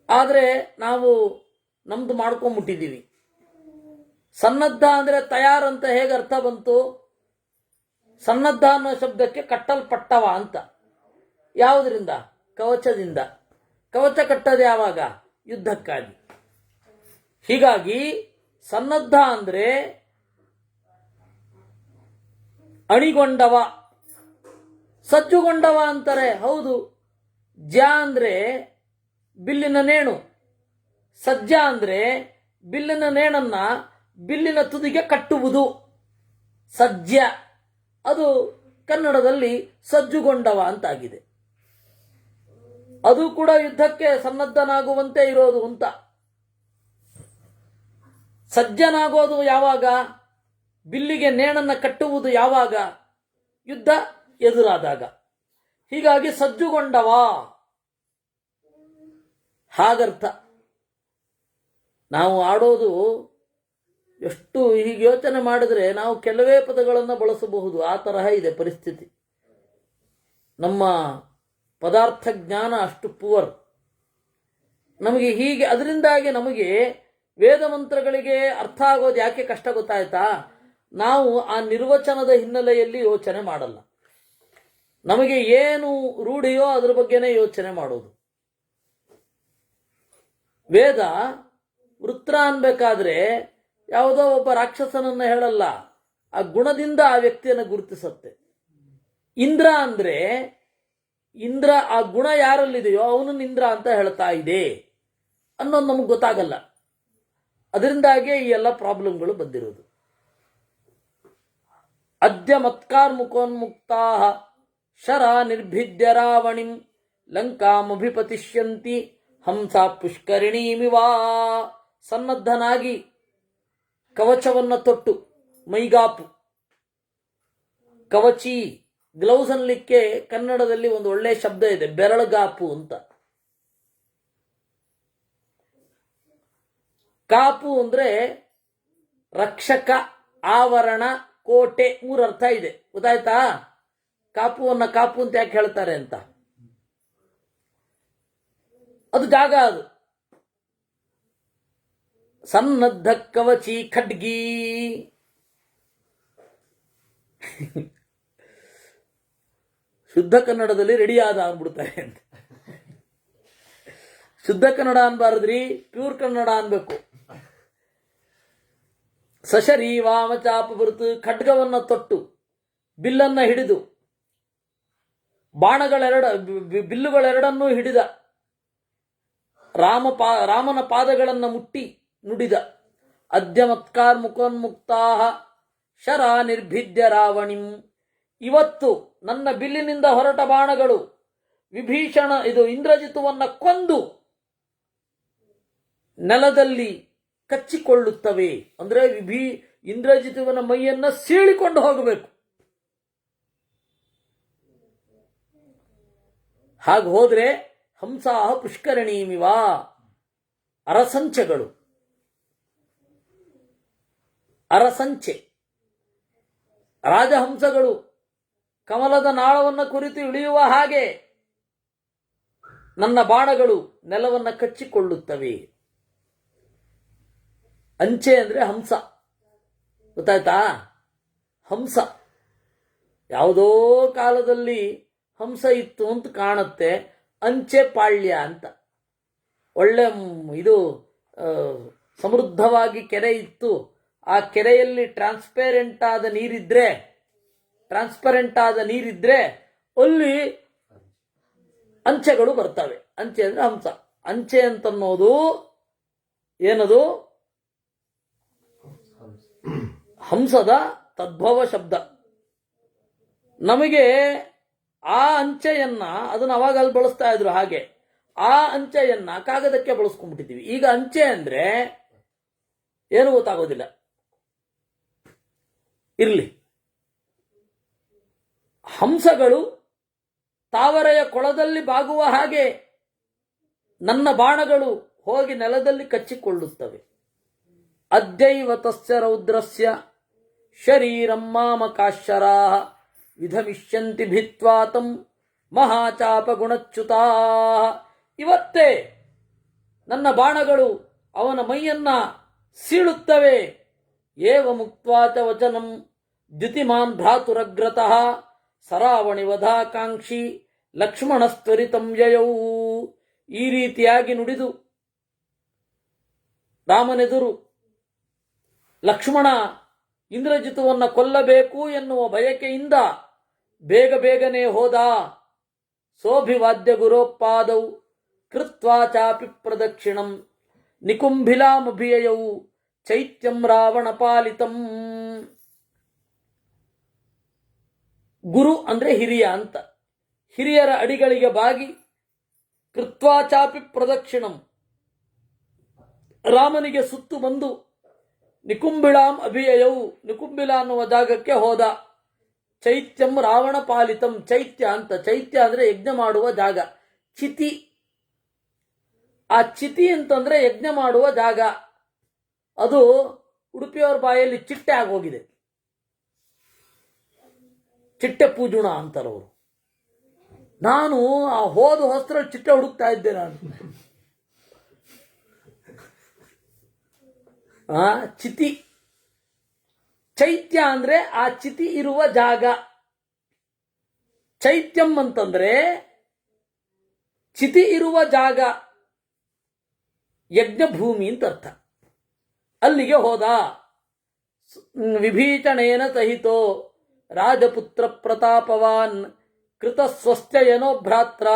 ಆದರೆ ನಾವು ನಮ್ದು ಮಾಡ್ಕೊಂಡ್ಬಿಟ್ಟಿದ್ದೀವಿ. ಸನ್ನದ್ಧ ಅಂದ್ರೆ ತಯಾರಂತ ಹೇಗೆ ಅರ್ಥ ಬಂತು? ಸನ್ನದ್ಧ ಅನ್ನೋ ಶಬ್ದಕ್ಕೆ ಕಟ್ಟಲ್ಪಟ್ಟವ ಅಂತ. ಯಾವುದರಿಂದ? ಕವಚದಿಂದ. ಕವಚ ಕಟ್ಟೋದು ಯಾವಾಗ? ಯುದ್ಧಕ್ಕಾಗಿ. ಹೀಗಾಗಿ ಸನ್ನದ್ಧ ಅಂದ್ರೆ ಅಣಿಗೊಂಡವ, ಸಜ್ಜುಗೊಂಡವ ಅಂತಾರೆ. ಹೌದು. ಜ್ಯ ಅಂದ್ರೆ ಬಿಲ್ಲಿನ ನೇಣು, ಸಜ್ಜ ಅಂದ್ರೆ ಬಿಲ್ಲಿನ ನೇಣನ್ನ ಬಿಲ್ಲಿನ ತುದಿಗೆ ಕಟ್ಟುವುದು. ಸಜ್ಜ ಅದು ಕನ್ನಡದಲ್ಲಿ ಸಜ್ಜುಗೊಂಡವ ಅಂತಾಗಿದೆ. ಅದು ಕೂಡ ಯುದ್ಧಕ್ಕೆ ಸನ್ನದ್ಧನಾಗುವಂತೆ ಇರೋದು ಅಂತ. ಸಜ್ಜನಾಗೋದು ಯಾವಾಗ? ಬಿಲ್ಲಿಗೆ ನೇಣನ್ನ ಕಟ್ಟುವುದು ಯಾವಾಗ? ಯುದ್ಧ ಎದುರಾದಾಗ. ಹೀಗಾಗಿ ಸಜ್ಜುಗೊಂಡವ ಹಾಗರ್ಥ. ನಾವು ಆಡೋದು ಎಷ್ಟು ಹೀಗೆ ಯೋಚನೆ ಮಾಡಿದ್ರೆ ನಾವು ಕೆಲವೇ ಪದಗಳನ್ನು ಬಳಸಬಹುದು. ಆ ತರಹ ಇದೆ ಪರಿಸ್ಥಿತಿ. ನಮ್ಮ ಪದಾರ್ಥ ಜ್ಞಾನ ಅಷ್ಟು ಪುವರ್. ನಮಗೆ ಹೀಗೆ ಅದರಿಂದಾಗಿ ನಮಗೆ ವೇದ ಮಂತ್ರಗಳಿಗೆ ಅರ್ಥ ಆಗೋದು ಯಾಕೆ ಕಷ್ಟ ಗೊತ್ತಾಯ್ತಾ? ನಾವು ಆ ನಿರ್ವಚನದ ಹಿನ್ನೆಲೆಯಲ್ಲಿ ಯೋಚನೆ ಮಾಡಲ್ಲ. ನಮಗೆ ಏನು ರೂಢಿಯೋ ಅದ್ರ ಬಗ್ಗೆನೇ ಯೋಚನೆ ಮಾಡೋದು. ವೇದ ವೃತ್ರ ಅನ್ಬೇಕಾದ್ರೆ ಯಾವುದೋ ಒಬ್ಬ ರಾಕ್ಷಸನನ್ನ ಹೇಳಲ್ಲ, ಆ ಗುಣದಿಂದ ಆ ವ್ಯಕ್ತಿಯನ್ನು ಗುರುತಿಸುತ್ತೆ. ಇಂದ್ರ ಅಂದ್ರೆ ಇಂದ್ರ, ಆ ಗುಣ ಯಾರಲ್ಲಿದೆಯೋ ಅವನನ್ನು ಇಂದ್ರ ಅಂತ ಹೇಳ್ತಾ ಇದೆ ಅನ್ನೋದು ನಮಗೆ ಗೊತ್ತಾಗಲ್ಲ. ಅದರಿಂದಾಗೆ ಈ ಎಲ್ಲ ಪ್ರಾಬ್ಲಮ್ಗಳು ಬಂದಿರೋದು. ಅದ್ಯ ಮತ್ಕಾರ್ಮುಕೋನ್ಮುಕ್ತಾ ಶರ ನಿರ್ಭಿದ್ಯ ರಾವಣಿಂ ಲಂಕಾಮಭಿಪತಿಷ್ಯಂತಿ ಹಂಸ ಪುಷ್ಕರಿಣೀಮಿವಾ. ಸನ್ನದ್ಧನಾಗಿ ಕವಚವನ್ನ ತೊಟ್ಟು, ಮೈಗಾಪು, ಕವಚಿ, ಗ್ಲೌಸ್ ಅನ್ಲಿಕ್ಕೆ ಕನ್ನಡದಲ್ಲಿ ಒಂದು ಒಳ್ಳೆ ಶಬ್ದ ಇದೆ, ಬೆರಳುಗಾಪು ಅಂತ. ಕಾಪು ಅಂದ್ರೆ ರಕ್ಷಕ, ಆವರಣ, ಕೋಟೆ, ಮೂರು ಅರ್ಥ ಇದೆ. ಗೊತ್ತಾಯ್ತಾ? ಕಾಪುವನ್ನ ಕಾಪು ಅಂತ ಯಾಕೆ ಹೇಳ್ತಾರೆ ಅಂತ. ಅದು ಜಾಗ. ಅದು ಸನ್ನದ್ಧ ಕವಚಿ ಖಡ್ಗಿ. ಶುದ್ಧ ಕನ್ನಡದಲ್ಲಿ ರೆಡಿಯಾದ ಅಂದ್ಬಿಡ್ತಾರೆ ಅಂತ. ಶುದ್ಧ ಕನ್ನಡ ಅನ್ಬಾರದ್ರಿ, ಪ್ಯೂರ್ ಕನ್ನಡ ಅನ್ಬೇಕು. ಸಶರೀ ವಾಮಚಾಪ ಬರುತ್ತು, ಖಡ್ಗವನ್ನ ತೊಟ್ಟು, ಬಿಲ್ಲನ್ನ ಹಿಡಿದು, ಬಿಲ್ಲುಗಳೆರಡನ್ನೂ ಹಿಡಿದ, ರಾಮನ ಪಾದಗಳನ್ನ ಮುಟ್ಟಿ ನುಡಿದ. ಅದ್ಯ ಮತ್ಕಾರ್ಮುಕೋನ್ಮುಕ್ತಾ ಶರ ನಿರ್ಭಿದ್ಯ ರಾವಣಿಂ. ಇವತ್ತು ನನ್ನ ಬಿಲ್ಲಿನಿಂದ ಹೊರಟ ಬಾಣಗಳು ವಿಭೀಷಣ ಇಂದ್ರಜಿತುವನ್ನ ಕೊಂದು ನೆಲದಲ್ಲಿ ಕಚ್ಚಿಕೊಳ್ಳುತ್ತವೆ. ಅಂದ್ರೆ ಇಂದ್ರಜಿತುವನ ಮೈಯನ್ನ ಸೀಳಿಕೊಂಡು ಹೋಗಬೇಕು. ಹಾಗೆ ಹೋದ್ರೆ ಹಂಸಾಹ ಪುಷ್ಕರಣೀಮಿವ, ಅರಸಂಚೆಗಳು, ಅರಸಂಚೆ, ರಾಜಹಂಸಗಳು ಕಮಲದ ನಾಳವನ್ನು ಕುರಿತು ಇಳಿಯುವ ಹಾಗೆ ನನ್ನ ಬಾಣಗಳು ನೆಲವನ್ನು ಕಚ್ಚಿಕೊಳ್ಳುತ್ತವೆ. ಅಂಚೆ ಅಂದ್ರೆ ಹಂಸ. ಗೊತ್ತಾಯ್ತಾ? ಹಂಸ ಯಾವುದೋ ಕಾಲದಲ್ಲಿ ಹಂಸ ಇತ್ತು ಅಂತ ಕಾಣುತ್ತೆ. ಅಂಚೆ ಪಾಳ್ಯ ಅಂತ. ಒಳ್ಳೆ ಸಮೃದ್ಧವಾಗಿ ಕೆರೆ ಇತ್ತು. ಆ ಕೆರೆಯಲ್ಲಿ ಟ್ರಾನ್ಸ್ಪರೆಂಟ್ ಆದ ನೀರಿದ್ರೆ ಅಲ್ಲಿ ಅಂಚೆಗಳು ಬರ್ತವೆ. ಅಂಚೆ ಅಂದ್ರೆ ಹಂಸ. ಅಂಚೆ ಅಂತನ್ನೋದು ಏನದು? ಹಂಸದ ತದ್ಭವ ಶಬ್ದ. ನಮಗೆ ಆ ಅಂಚೆಯನ್ನ ಅದನ್ನ ಅವಾಗ ಅಲ್ಲಿ ಬಳಸ್ತಾ ಇದ್ರು. ಹಾಗೆ ಆ ಅಂಚೆಯನ್ನ ಕಾಗದಕ್ಕೆ ಬಳಸ್ಕೊಂಡ್ಬಿಟ್ಟಿದ್ದೀವಿ. ಈಗ ಅಂಚೆ ಅಂದ್ರೆ ಏನು ಗೊತ್ತಾಗೋದಿಲ್ಲ. ಇರ್ಲಿ. ಹಂಸಗಳು ತಾವರೆಯ ಕೊಳದಲ್ಲಿ ಬಾಗುವ ಹಾಗೆ ನನ್ನ ಬಾಣಗಳು ಹೋಗಿ ನೆಲದಲ್ಲಿ ಕಚ್ಚಿಕೊಳ್ಳುತ್ತವೆ. ಅದ್ಯೈವ ತಸ್ಯ ರೌದ್ರಸ್ಯ ಶರೀರಂ ಮಾಮಕಾಶ್ಚರಾ ವಿಧಮಿಷ್ಯಂತಿ ಭಿತ್ವಾತಂ ಮಹಾಚಾಪ ಗುಣಚ್ಯುತಾ. ಇವತ್ತೇ ನನ್ನ ಬಾಣಗಳು ಅವನ ಮೈಯನ್ನ ಸೀಳುತ್ತವೆ. ಏವ ಮುಕ್ತ್ವಾ ಚ ವಚನಂ ದ್ಯುತಿಮಾನ್ ಭ್ರಾತುರಗ್ರತಃ ಸರಾವಣಿವಧಾಕಾಂಕ್ಷಿ ಲಕ್ಷ್ಮಣಸ್ತ್ವರಿತಂ ಯಯೌ. ಈ ರೀತಿಯಾಗಿ ನುಡಿದು ರಾಮನೆದುರು ಲಕ್ಷ್ಮಣ ಇಂದ್ರಜಿತುವನ್ನು ಕೊಲ್ಲಬೇಕು ಎನ್ನುವ ಬಯಕೆಯಿಂದ ಬೇಗ ಬೇಗನೆ ಹೋದ. ಸೋಭಿವಾದ್ಯ ಗುರೋಪಾದೌ ಕೃತ್ವಾ ಚಾಪಿ ಪ್ರದಕ್ಷಿಣಂ ನಿಕುಂಭಿಲಾಮಭಿಯಯೌ ಚೈತ್ಯಂ ರಾವಣ ಪಾಲಿತಂ. ಗುರು ಅಂದ್ರೆ ಹಿರಿಯ ಅಂತ. ಹಿರಿಯರ ಅಡಿಗಳಿಗೆ ಬಾಗಿ ಕೃತ್ವಾ ಚಾಪಿ ಪ್ರದಕ್ಷಿಣಂ, ರಾಮನಿಗೆ ಸುತ್ತು ಬಂದು ನಿಕುಂಭಿಳಾಂ ಅಭಿಯಯೌ, ನಿಕುಂಭಿಲ ಅನ್ನುವ ಜಾಗಕ್ಕೆ ಹೋದ. ಚೈತ್ಯಂ ರಾವಣ ಪಾಲಿತಂ, ಚೈತ್ಯ ಅಂತ. ಚೈತ್ಯ ಅಂದ್ರೆ ಯಜ್ಞ ಮಾಡುವ ಜಾಗ. ಚಿತಿ, ಆ ಚಿತಿ ಅಂತಂದ್ರೆ ಯಜ್ಞ ಮಾಡುವ ಜಾಗ. ಅದು ಉಡುಪಿಯವರ ಬಾಯಲ್ಲಿ ಚಿಟ್ಟೆ ಆಗೋಗಿದೆ. ಚಿಟ್ಟೆ ಪೂಜುಣ ಅಂತಾರವರು. ನಾನು ಆ ಹೋದ ಹೊಸ್ತ್ರಲ್ಲಿ ಚಿಟ್ಟೆ ಹುಡುಕ್ತಾ ಇದ್ದೆ ನಾನು. ಚಿತಿ, ಚೈತ್ಯ ಅಂದ್ರೆ ಆ ಚಿತಿ ಇರುವ ಜಾಗ. ಚೈತ್ಯಂ ಅಂತಂದ್ರೆ ಚಿತಿ ಇರುವ ಜಾಗ, ಯಜ್ಞಭೂಮಿ ಅಂತ ಅರ್ಥ. ಅಲ್ಲಿಗೆ ಹೋದ. ವಿಭೀಷಣೇನ ಸಹಿತೋ ರಾಜಪುತ್ರ ಪ್ರತಾಪವಾನ್ ಕೃತಸ್ವಸ್ಥಯನೋ ಭ್ರಾತ್ರ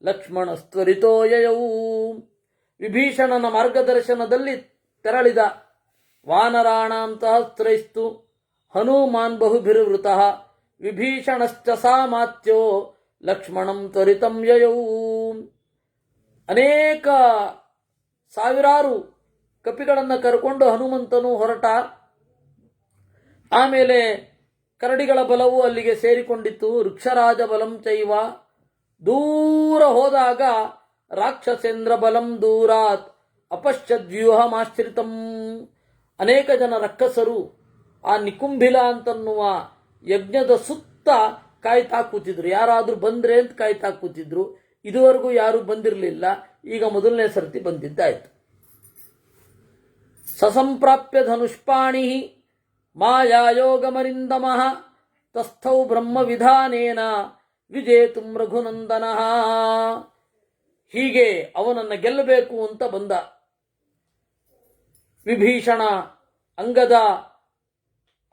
ಲಕ್ಷ್ಮಣಸ್ತ್ವರಿತೋ ಯಯೌ. ವಿಭೀಷಣನ ಮಾರ್ಗದರ್ಶನದಲ್ಲಿ ತೆರಳಿದ ವಾನರಾಣಾಂ ಸಹಸ್ರೈಸ್ತು ಹನುಮಾನ್ ಬಹುಭಿರ್ವೃತಃ ವಿಭೀಷಣಶ್ಚ ಸಾಮಾತ್ಯೋ ಲಕ್ಷ್ಮಣಂ ತ್ವರಿತಂ ಯಯೌ. ಅನೇಕ ಸಾವಿರಾರು ಕಪಿಗಳನ್ನು ಕರ್ಕೊಂಡು ಹನುಮಂತನು ಹೊರಟ. ಆಮೇಲೆ ಕರಡಿಗಳ ಬಲವು ಅಲ್ಲಿಗೆ ಸೇರಿಕೊಂಡಿತ್ತು. ವೃಕ್ಷರಾಜ ಬಲಂ ಚೈವ. ದೂರ ಹೋದಾಗ ರಾಕ್ಷಸೇಂದ್ರ ಬಲಂ ದೂರಾತ್ ಅಪಶ್ಯದ್ವ್ಯೂಹಮಾಶ್ರಿತಂ. ಅನೇಕ ಜನ ರಕ್ಕಸರು ಆ ನಿಕುಂಭಿಲ ಅಂತನ್ನುವ ಯಜ್ಞದ ಸುತ್ತ ಕಾಯ್ತಾ ಕೂತಿದ್ರು. ಯಾರಾದ್ರೂ ಬಂದ್ರೆ ಅಂತ ಕಾಯ್ತಾ ಕೂತಿದ್ರು. ಇದುವರೆಗೂ ಯಾರು ಬಂದಿರಲಿಲ್ಲ. ಈಗ ಮೊದಲನೇ ಸರ್ತಿ ಬಂದಿದ್ದಾಯ್ತು. ಸಸಂಪ್ರಾಪ್ಯ ಧನುಷ್ಪಾಣಿ ಮಾಯಾಯೋಗಮರಿಂದಮಃ ತಸ್ಥೌ ಬ್ರಹ್ಮ ವಿಧಾನೇನ ವಿಜೇತುಂ ರಘುನಂದನಃ. ಹೀಗೆ ಅವನನ್ನು ಗೆಲ್ಲಬೇಕು ಅಂತ ಬಂದ. ವಿಭೀಷಣ, ಅಂಗದ,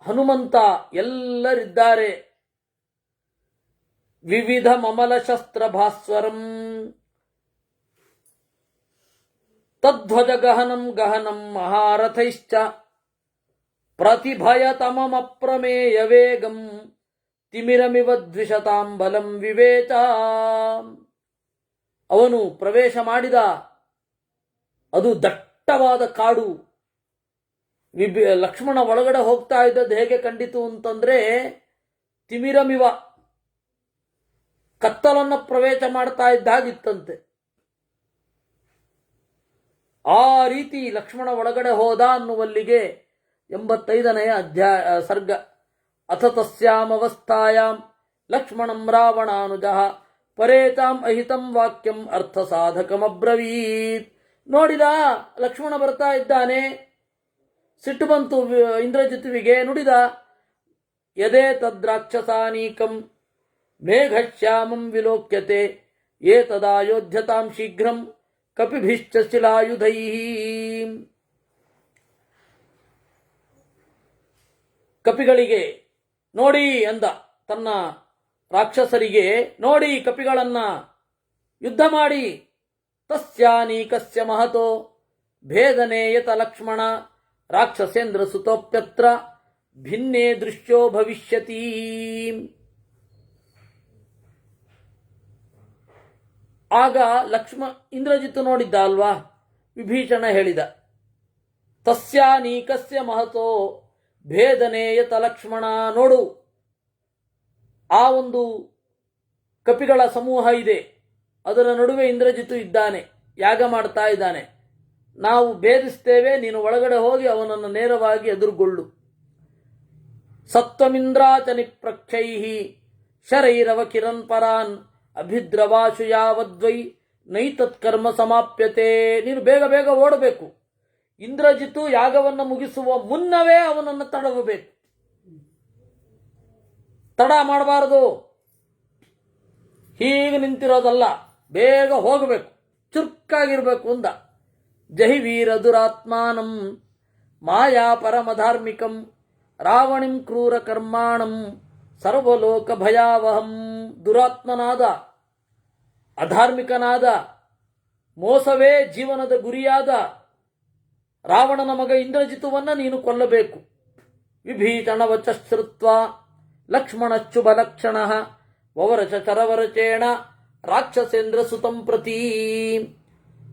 ಹನುಮಂತ ಎಲ್ಲರಿದ್ದಾರೆ. ವಿವಿಧ ಮಮಲ ಶಸ್ತ್ರ ಭಾಸ್ವರಂ ತದ್ಧ್ವಜ ಗಹನಂ ಗಹನಂ ಮಹಾರಥೈಶ್ಚ ಪ್ರತಿಭಯತಮಮಪ್ರಮೇಯ ವೇಗಂ ತಿಮಿರಮಿವ ದ್ವಿಷತಾಂ ಬಲಂ ವಿವೇಚ. ಅವನು ಪ್ರವೇಶ ಮಾಡಿದ. ಅದು ದಟ್ಟವಾದ ಕಾಡು. ಲಕ್ಷ್ಮಣ ಒಳಗಡೆ ಹೋಗ್ತಾ ಇದ್ದದ್ದು ಹೇಗೆ ಕಂಡಿತು ಅಂತಂದ್ರೆ, ತಿಮಿರಮಿವ, ಕತ್ತಲನ್ನು ಪ್ರವೇಶ ಮಾಡ್ತಾ ಇದ್ದಾಗಿತ್ತಂತೆ. ಆ ರೀತಿ ಲಕ್ಷ್ಮಣ ಒಳಗಡೆ ಹೋದ ಅನ್ನುವಲ್ಲಿಗೆ 85ನೇ ಸರ್ಗ. ಅಥ ತಸ್ಯಾಮವಸ್ಥಾಯಾಂ ಲಕ್ಷ್ಮಣಂ ರಾವಣಾನುಜಃ ಪರೇತಾಂ ಅಹಿತಂ ವಾಕ್ಯಂ ಅರ್ಥ ಸಾಧಕಮಬ್ರವೀತ್. ನೋಡಿದ ಲಕ್ಷ್ಮಣ ಬರ್ತಾ ಇದ್ದಾನೆ. ಸಿಟ್ಟು ಬಂತು ಇಂದ್ರಜಿತುವಿಗೆ. ನುಡಿದ, ಯದೇ ತದ್ರಾಕ್ಷಸಾನೀಕಂ ಮೇಘಶ್ಯಾಮಂ ವಿಲೋಕ್ಯತೆ ಏತದಾಯೋಧ್ಯತಾಂ ಶೀಘ್ರಂ ಕಪಿಭಿಶ್ಚ ಶಿಲಾಯುಧೈಃ. ಕಪಿಗಳಿಗೆ ನೋಡಿ ಅಂದ. ತನ್ನ ರಾಕ್ಷಸರಿಗೆ, ನೋಡಿ ಕಪಿಗಳನ್ನ ಯುದ್ಧ ಮಾಡಿ. ತಸ್ಯಾನೀಕಸ್ಯ ಮಹತೋ ಭೇದನೇಯತ ಲಕ್ಷ್ಮಣ ರಾಕ್ಷಸೇಂದ್ರ ಸುತೋಪ್ಯತ್ರ ಭಿನ್ನೇ ದೃಶ್ಯೋ ಭವಿಷ್ಯತಿ. ಆಗ ಇಂದ್ರಜಿತ್ತು ನೋಡಿದ್ದ ಅಲ್ವಾ. ವಿಭೀಷಣ ಹೇಳಿದ, ತಸ್ಯಾನೀಕಸ್ಯ ಮಹತೋ ಭೇದನೇಯತ ಲಕ್ಷ್ಮಣ. ನೋಡು, ಆ ಒಂದು ಕಪಿಗಳ ಸಮೂಹ ಇದೆ. ಅದರ ನಡುವೆ ಇಂದ್ರಜಿತ್ತು ಇದ್ದಾನೆ, ಯಾಗ ಮಾಡ್ತಾ ಇದ್ದಾನೆ. ನಾವು ಭೇದಿಸ್ತೇವೆ, ನೀನು ಒಳಗಡೆ ಹೋಗಿ ಅವನನ್ನು ನೇರವಾಗಿ ಎದುರುಗೊಳ್ಳು. ಸತ್ವಮಿಂದ್ರಾಚ ನಿಪ್ರಕ್ಷೈಃ ಶರೈರವ ಕಿರಣ್ ಪರಾನ್ ಅಭಿದ್ರವಾಶು ಯಾವದ್ವೈ ನೈತತ್ಕರ್ಮ ಸಮಾಪ್ಯತೆ. ನೀನು ಬೇಗ ಬೇಗ ಓಡಬೇಕು. ಇಂದ್ರಜಿತು ಯಾಗವನ್ನು ಮುಗಿಸುವ ಮುನ್ನವೇ ಅವನನ್ನು ತಡವಬೇಕು. ತಡ ಮಾಡಬಾರದು, ಹೀಗೆ ನಿಂತಿರೋದಲ್ಲ, ಬೇಗ ಹೋಗಬೇಕು, ಚುರುಕಾಗಿರ್ಬೇಕು ಅಂದ. ಜಹಿ ವೀರ ದುರಾತ್ಮಾನಂ ಮಾಯಾ ಪರಮಧಾರ್ಮಿಕಂ ರಾವಣಿಂ ಕ್ರೂರ ಕರ್ಮಾಣಂ ಸರ್ವಲೋಕ ಭಯಾವಹಂ. ದುರಾತ್ಮನಾದ, ಅಧಾರ್ಮಿಕನಾದ, ಮೋಸವೇ ಜೀವನದ ಗುರಿಯಾದ ರಾವಣನ ಮಗ ಇಂದ್ರಜಿತುವನ್ನ ನೀನು ಕೊಲ್ಲಬೇಕು. ವಿಭೀಷಣ ವಚಶ್ರುತ್ವ ಲಕ್ಷ್ಮಣಶ್ಚುಭಲಕ್ಷಣ ವವರಚ ಚರವರಚೇಣ ರಾಕ್ಷಸೇಂದ್ರ ಸುತಂ ಪ್ರತಿ.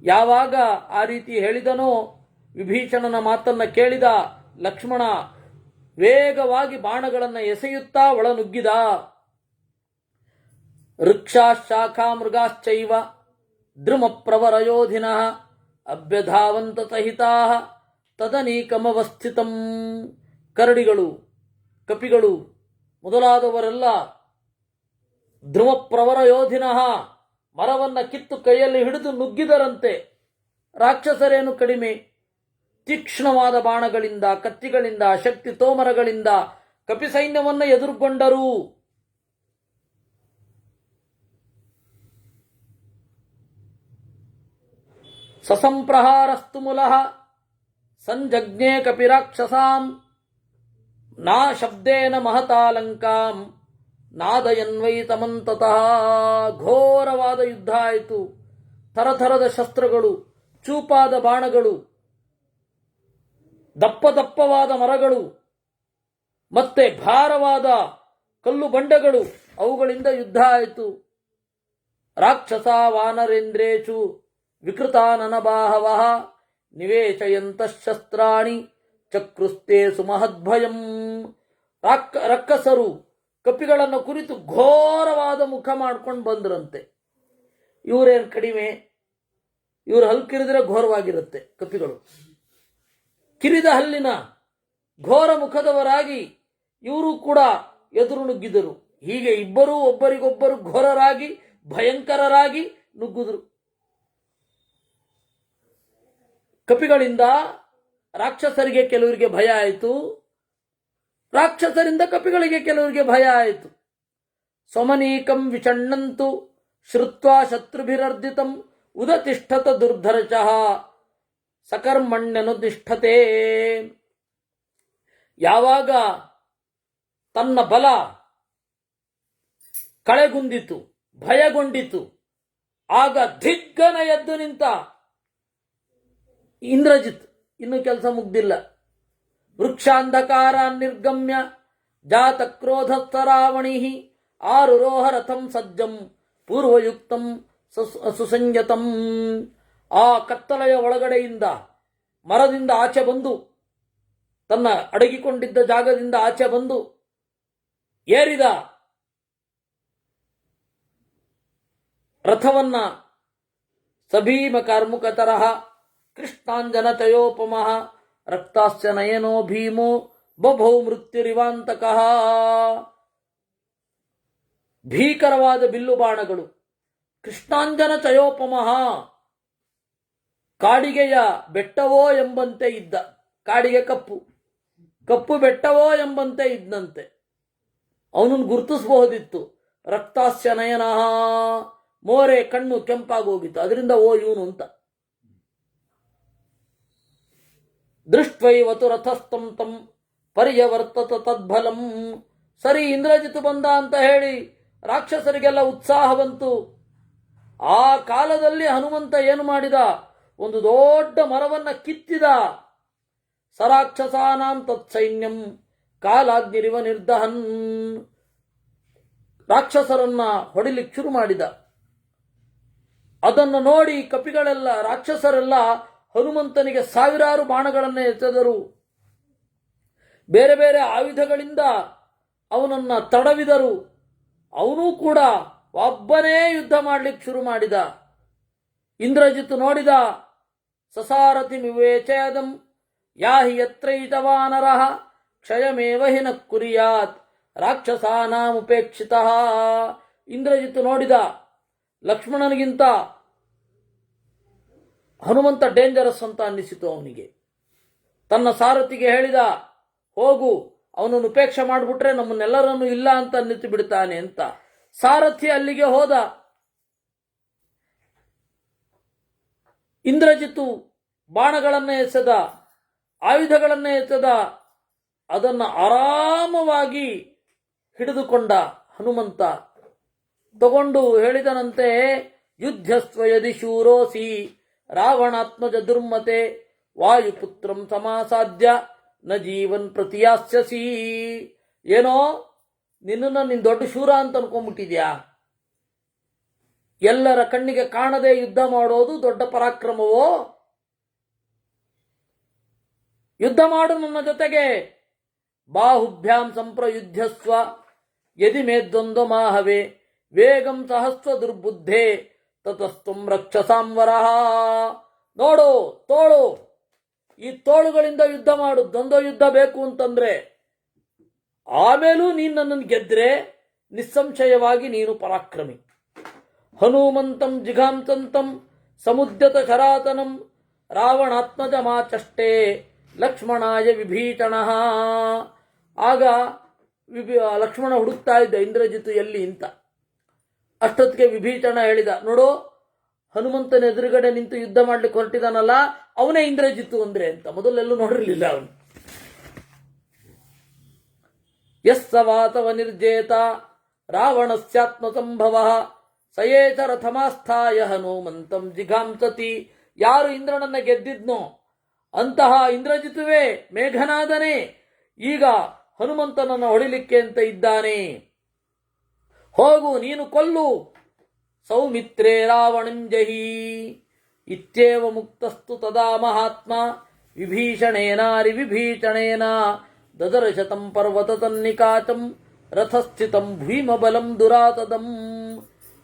ಯಾವಾಗ ಆ ರೀತಿ ಹೇಳಿದನೋ, ವಿಭೀಷಣನ ಮಾತನ್ನ ಕೇಳಿದ ಲಕ್ಷ್ಮಣ ವೇಗವಾಗಿ ಬಾಣಗಳನ್ನು ಎಸೆಯುತ್ತಾ ಒಳನುಗ್ಗಿದ. ವೃಕ್ಷಾಶಾಖಾ ಮೃಗಾಶ್ಚೈವ ದ್ರುಮ ಪ್ರವರಯೋಧಿನಃ ಅಭ್ಯಧಾವಂತ ಸಹಿತಾ ತದನೀಕಮವಸ್ಥಿತಂ. ಕರಡಿಗಳು, ಕಪಿಗಳು ಮೊದಲಾದವರೆಲ್ಲ ಧ್ರುವಪ್ರವರ ಯೋಧಿನಃ ಮರವನ್ನ ಕಿತ್ತು ಕೈಯಲ್ಲಿ ಹಿಡಿದು ನುಗ್ಗಿದರಂತೆ. ರಾಕ್ಷಸರೇನು ಕಡಿಮೆ, ತೀಕ್ಷ್ಣವಾದ ಬಾಣಗಳಿಂದ, ಕತ್ತಿಗಳಿಂದ, ಶಕ್ತಿ ತೋಮರಗಳಿಂದ ಕಪಿ ಸೈನ್ಯವನ್ನು ಎದುರುಗೊಂಡರು. ಸಸಂಪ್ರಹಾರಸ್ತು ಮುಲಃ ಸಂಜಜ್ಞೆ ಕಪಿರಾಕ್ಷಸಾಂ ನಾ ಶಬ್ದೇನ ಮಹತಾಲಂಕಾಂ ನಾದಯನ್ವೈ ತಮಂತತಃ. ಘೋರವಾದ ಯುದ್ಧ ಆಯಿತು. ಥರಥರದ ಶಸ್ತ್ರಗಳು, ಚೂಪಾದ ಬಾಣಗಳು, ದಪ್ಪದಪ್ಪವಾದ ಮರಗಳು, ಮತ್ತೆ ಭಾರವಾದ ಕಲ್ಲು ಬಂಡೆಗಳು, ಅವುಗಳಿಂದ ಯುದ್ಧ ಆಯಿತು. ರಾಕ್ಷಸ ವಾನರೇಂದ್ರೇಷು ವಿಕೃತಾನನಬಾಹವಃ ನಿವೇಶಯಂತಃ ಶಸ್ತ್ರಾಣಿ ಚಕ್ರುಸ್ತೆ ಸುಮಹದ್ಭಯಂ. ರಕ್ಕಸರು ಕಪಿಗಳನ್ನು ಕುರಿತು ಘೋರವಾದ ಮುಖ ಮಾಡ್ಕೊಂಡು ಬಂದ್ರಂತೆ. ಇವರೇನು ಕಡಿಮೆ, ಇವರು ಹಲ್ಲು ಕಿರಿದ್ರೆ ಘೋರವಾಗಿರುತ್ತೆ. ಕಪಿಗಳು ಕಿರಿದ ಹಲ್ಲಿನ ಘೋರ ಮುಖದವರಾಗಿ ಇವರು ಕೂಡ ಎದುರು ನುಗ್ಗಿದರು. ಹೀಗೆ ಇಬ್ಬರೂ ಒಬ್ಬರಿಗೊಬ್ಬರು ಘೋರರಾಗಿ ಭಯಂಕರರಾಗಿ ನುಗ್ಗಿದ್ರು. ಕಪಿಗಳಿಂದ ರಾಕ್ಷಸರಿಗೆ ಕೆಲವರಿಗೆ ಭಯ ಆಯಿತು, ರಾಕ್ಷಸರಿಂದ ಕಪಿಗಳಿಗೆ ಕೆಲವರಿಗೆ ಭಯ ಆಯಿತು. ಸ್ವಮನೀಕಂ ವಿಷಣ್ಣಂತು ಶ್ರುತ್ವಾ ಶತ್ರುಭಿರರ್ಧಿತಂ ಉದತಿಷ್ಠತ ದುರ್ಧರ್ಷಃ ಸಕರ್ಮಣ್ಯನುದಿಷ್ಠತೆ. ಯಾವಾಗ ತನ್ನ ಬಲ ಕಳೆಗುಂದಿತು, ಭಯಗೊಂಡಿತು, ಆಗ ದಿಗ್ಗನ ಎದ್ದು ನಿಂತ ಇಂದ್ರಜಿತ್. ಇನ್ನು ಕೆಲಸ ಮುಗ್ದಿಲ್ಲ. ವೃಕ್ಷಾಂಧಕಾರ ನಿರ್ಗಮ್ಯ ಜಾತ ಕ್ರೋಧಸ್ತರಾವಣಿ ಆರುರೋಹ ರಥಂ ಸಜ್ಜಂ ಪೂರ್ವಯುಕ್ತಂ ಸುಸಂಯತಂ. ಆ ಕತ್ತಲೆಯ ಒಳಗಡೆಯಿಂದ ಮರದಿಂದ ಆಚೆ ಬಂದು, ತನ್ನ ಅಡಗಿಕೊಂಡಿದ್ದ ಜಾಗದಿಂದ ಆಚೆ ಬಂದು ಏರಿದ ರಥವನ್ನ ಸಭೀಮ ಕಾರ್ಮುಕ ತರಹ ಕೃಷ್ಣಾಂಜನ ಚಯೋಪಮಃ ರಕ್ತಾಸ್ಯ ನಯನೋ ಭೀಮೋ ಬಭೌ ಮೃತ್ಯುರಿವಾಂತಕಃ. ಭೀಕರವಾದ ಬಿಲ್ಲು ಬಾಣಗಳು, ಕೃಷ್ಣಾಂಜನ ಚಯೋಪಮಃ, ಕಾಡಿಗೆಯ ಬೆಟ್ಟವೋ ಎಂಬಂತೆ ಇದ್ದ. ಕಾಡಿಗೆ ಕಪ್ಪು, ಕಪ್ಪು ಬೆಟ್ಟವೋ ಎಂಬಂತೆ ಇದ್ದಂತೆ. ಅವನನ್ನು ಗುರುತಿಸಬಹುದಿತ್ತು. ರಕ್ತಾಸ್ಯ ನಯನ, ಮೋರೆ ಕಣ್ಣು ಕೆಂಪಾಗೋಗಿತ್ತು, ಅದರಿಂದ ಓ ಇವನು ಅಂತ. ದೃಷ್ಟ್ವೈವತು ರಥಸ್ಥಂ ತಂ ಪರ್ಯವರ್ತತ ತದ್ಬಲಂ. ಸರಿ, ಇಂದ್ರಜಿತು ಬಂದ ಅಂತ ಹೇಳಿ ರಾಕ್ಷಸರಿಗೆಲ್ಲ ಉತ್ಸಾಹ ಬಂತು. ಆ ಕಾಲದಲ್ಲಿ ಹನುಮಂತ ಏನು ಮಾಡಿದ, ಒಂದು ದೊಡ್ಡ ಮರವನ್ನ ಕಿತ್ತಿದ. ಸರಾಕ್ಷಸಾನಾಂ ತತ್ಸೈನ್ಯಂ ಕಾಲಾಗ್ನಿರಿವ ನಿರ್ದಹನ್. ರಾಕ್ಷಸರನ್ನ ಹೊಡಿಲಿಕ್ಕೆ ಶುರು ಮಾಡಿದ. ಅದನ್ನು ನೋಡಿ ಕಪಿಗಳೆಲ್ಲ, ರಾಕ್ಷಸರೆಲ್ಲ ಹನುಮಂತನಿಗೆ ಸಾವಿರಾರು ಬಾಣಗಳನ್ನು ಎಸೆದರು. ಬೇರೆ ಬೇರೆ ಆಯುಧಗಳಿಂದ ಅವನನ್ನ ತಡವಿದರು. ಅವನೂ ಕೂಡ ಒಬ್ಬನೇ ಯುದ್ಧ ಮಾಡಲಿಕ್ಕೆ ಶುರು ಮಾಡಿದ. ಇಂದ್ರಜಿತ್ ನೋಡಿದ. ಸಸಾರಥಿ ವಿವೇಚಯದಂ ಯಾಹಿ ಯತ್ರೈತವಾನರಃ ಕ್ಷಯಮೇವ ಹಿ ನ ಕುರಿಯಾತ್ ರಾಕ್ಷಸಾನಾಮುಪೇಕ್ಷಿತಃ. ಇಂದ್ರಜಿತ್ ನೋಡಿದ, ಲಕ್ಷ್ಮಣನಿಗಿಂತ ಹನುಮಂತ ಡೇಂಜರಸ್ ಅಂತ ಅನ್ನಿಸಿತು ಅವನಿಗೆ. ತನ್ನ ಸಾರಥಿಗೆ ಹೇಳಿದ, ಹೋಗು ಅವನನ್ನು ಉಪೇಕ್ಷೆ ಮಾಡಿಬಿಟ್ರೆ ನಮ್ಮನ್ನೆಲ್ಲರನ್ನು ಇಲ್ಲ ಅಂತ ನಿಂತು ಬಿಡ್ತಾನೆ ಅಂತ ಸಾರಥಿ ಅಲ್ಲಿಗೆ ಹೋದ. ಇಂದ್ರಜಿತು ಬಾಣಗಳನ್ನು ಎಸೆದ, ಆಯುಧಗಳನ್ನು ಎಸೆದ, ಅದನ್ನು ಆರಾಮವಾಗಿ ಹಿಡಿದುಕೊಂಡ ಹನುಮಂತ. ತಗೊಂಡು ಹೇಳಿದನಂತೆ, ಯುದ್ಧಸ್ವ ಯದಿ ಶೂರೋಸಿ ರಾವಣಾತ್ಮಜ ದುರ್ಮತೆ ವಾಯುಪುತ್ರಂ ಸಮಾಸಾಧ್ಯ ನ ಜೀವನ್ ಪ್ರತಿಯಾಸ್ಯಸಿ. ಏನೋ ನಿನ್ನನ್ನು ನೀನು ದೊಡ್ಡ ಶೂರ ಅಂತ ಅನ್ಕೊಂಡ್ಬಿಟ್ಟಿದ್ಯಾ? ಎಲ್ಲರ ಕಣ್ಣಿಗೆ ಕಾಣದೆ ಯುದ್ಧ ಮಾಡೋದು ದೊಡ್ಡ ಪರಾಕ್ರಮವೋ? ಯುದ್ಧ ಮಾಡು ನನ್ನ ಜೊತೆಗೆ. ಬಾಹುಭ್ಯಾಂ ಸಂಪ್ರಯುದ್ಧಸ್ವ ಯದಿ ಮೇದ್ವಂದ್ವ ಮಾಹವೇ ವೇಗಂ ಸಹಸ್ವ ದುರ್ಬುದ್ಧೇ ತತಸ್ತ್ವಂ ರಕ್ಷಸಾಂವರಃ. ನೋಡು, ತೋಳು, ಈ ತೋಳುಗಳಿಂದ ಯುದ್ಧ ಮಾಡು. ದ್ವಂದ್ವ ಯುದ್ಧ ಬೇಕು ಅಂತಂದ್ರೆ ಆಮೇಲೂ ನೀನು ನನ್ನನ್ನು ಗೆದ್ರೆ ನಿಸ್ಸಂಶಯವಾಗಿ ನೀನು ಪರಾಕ್ರಮಿ. ಹನುಮಂತಂ ಜಿಘಾಂಸಂತಂ ಸಮುದ್ಯತ ಶರಾತನಂ ರಾವಣಾತ್ಮಜ ಮಾಚಷ್ಟೇ ಲಕ್ಷ್ಮಣಾಯ ವಿಭೀಷಣಃ. ಆಗ ಲಕ್ಷ್ಮಣ ಹುಡುಕ್ತಾ ಇದ್ದ ಇಂದ್ರಜಿತು ಎಲ್ಲಿ ಅಂತ. ಅಷ್ಟೊತ್ತಿಗೆ ವಿಭೀಷಣ ಹೇಳಿದ, ನೋಡು, ಹನುಮಂತನ ಎದುರುಗಡೆ ನಿಂತು ಯುದ್ಧ ಮಾಡ್ಲಿಕ್ಕೆ ಹೊರಟಿದಾನಲ್ಲ, ಅವನೇ ಇಂದ್ರಜಿತು ಅಂದ್ರೆ ಅಂತ. ಮೊದಲೆಲ್ಲೂ ನೋಡಿರ್ಲಿಲ್ಲ ಅವನು. ಯಸ್ಸವಾತವ ನಿರ್ಜೇತ ರಾವಣಸ್ಯಾತ್ಮ ಸಂಭವ ಸಯೇತ ರಥಮಾಸ್ಥಾಯ ಹನುಮಂತಂ ಜಿಘಾಂಸತಿ. ಯಾರು ಇಂದ್ರನನ್ನ ಗೆದ್ದಿದ್ನೋ ಅಂತಹ ಇಂದ್ರಜಿತುವೇ ಮೇಘನಾದನೇ ಈಗ ಹನುಮಂತನನ್ನು ಹೊಡಿಲಿಕ್ಕೆ ಅಂತ ಇದ್ದಾನೆ. ಹೋಗು, ನೀನು ಕೊಲ್ಲು. ಸೌಮಿತ್ರೇ ರಾವಣಂ ಜಹಿ ಇತ್ಯೇವ ಮುಕ್ತಸ್ತು ತದಾ ಮಹಾತ್ಮ ವಿಭೀಷಣೇನಾರಿ ವಿಭೀಷಣೇನ ದದರ್ಶತಂ ಪರ್ವತ ತನ್ನಿಕಾಚಂ ರಥಸ್ಥಿತಂ ಭೀಮಬಲಂ ದುರಾತದಂ.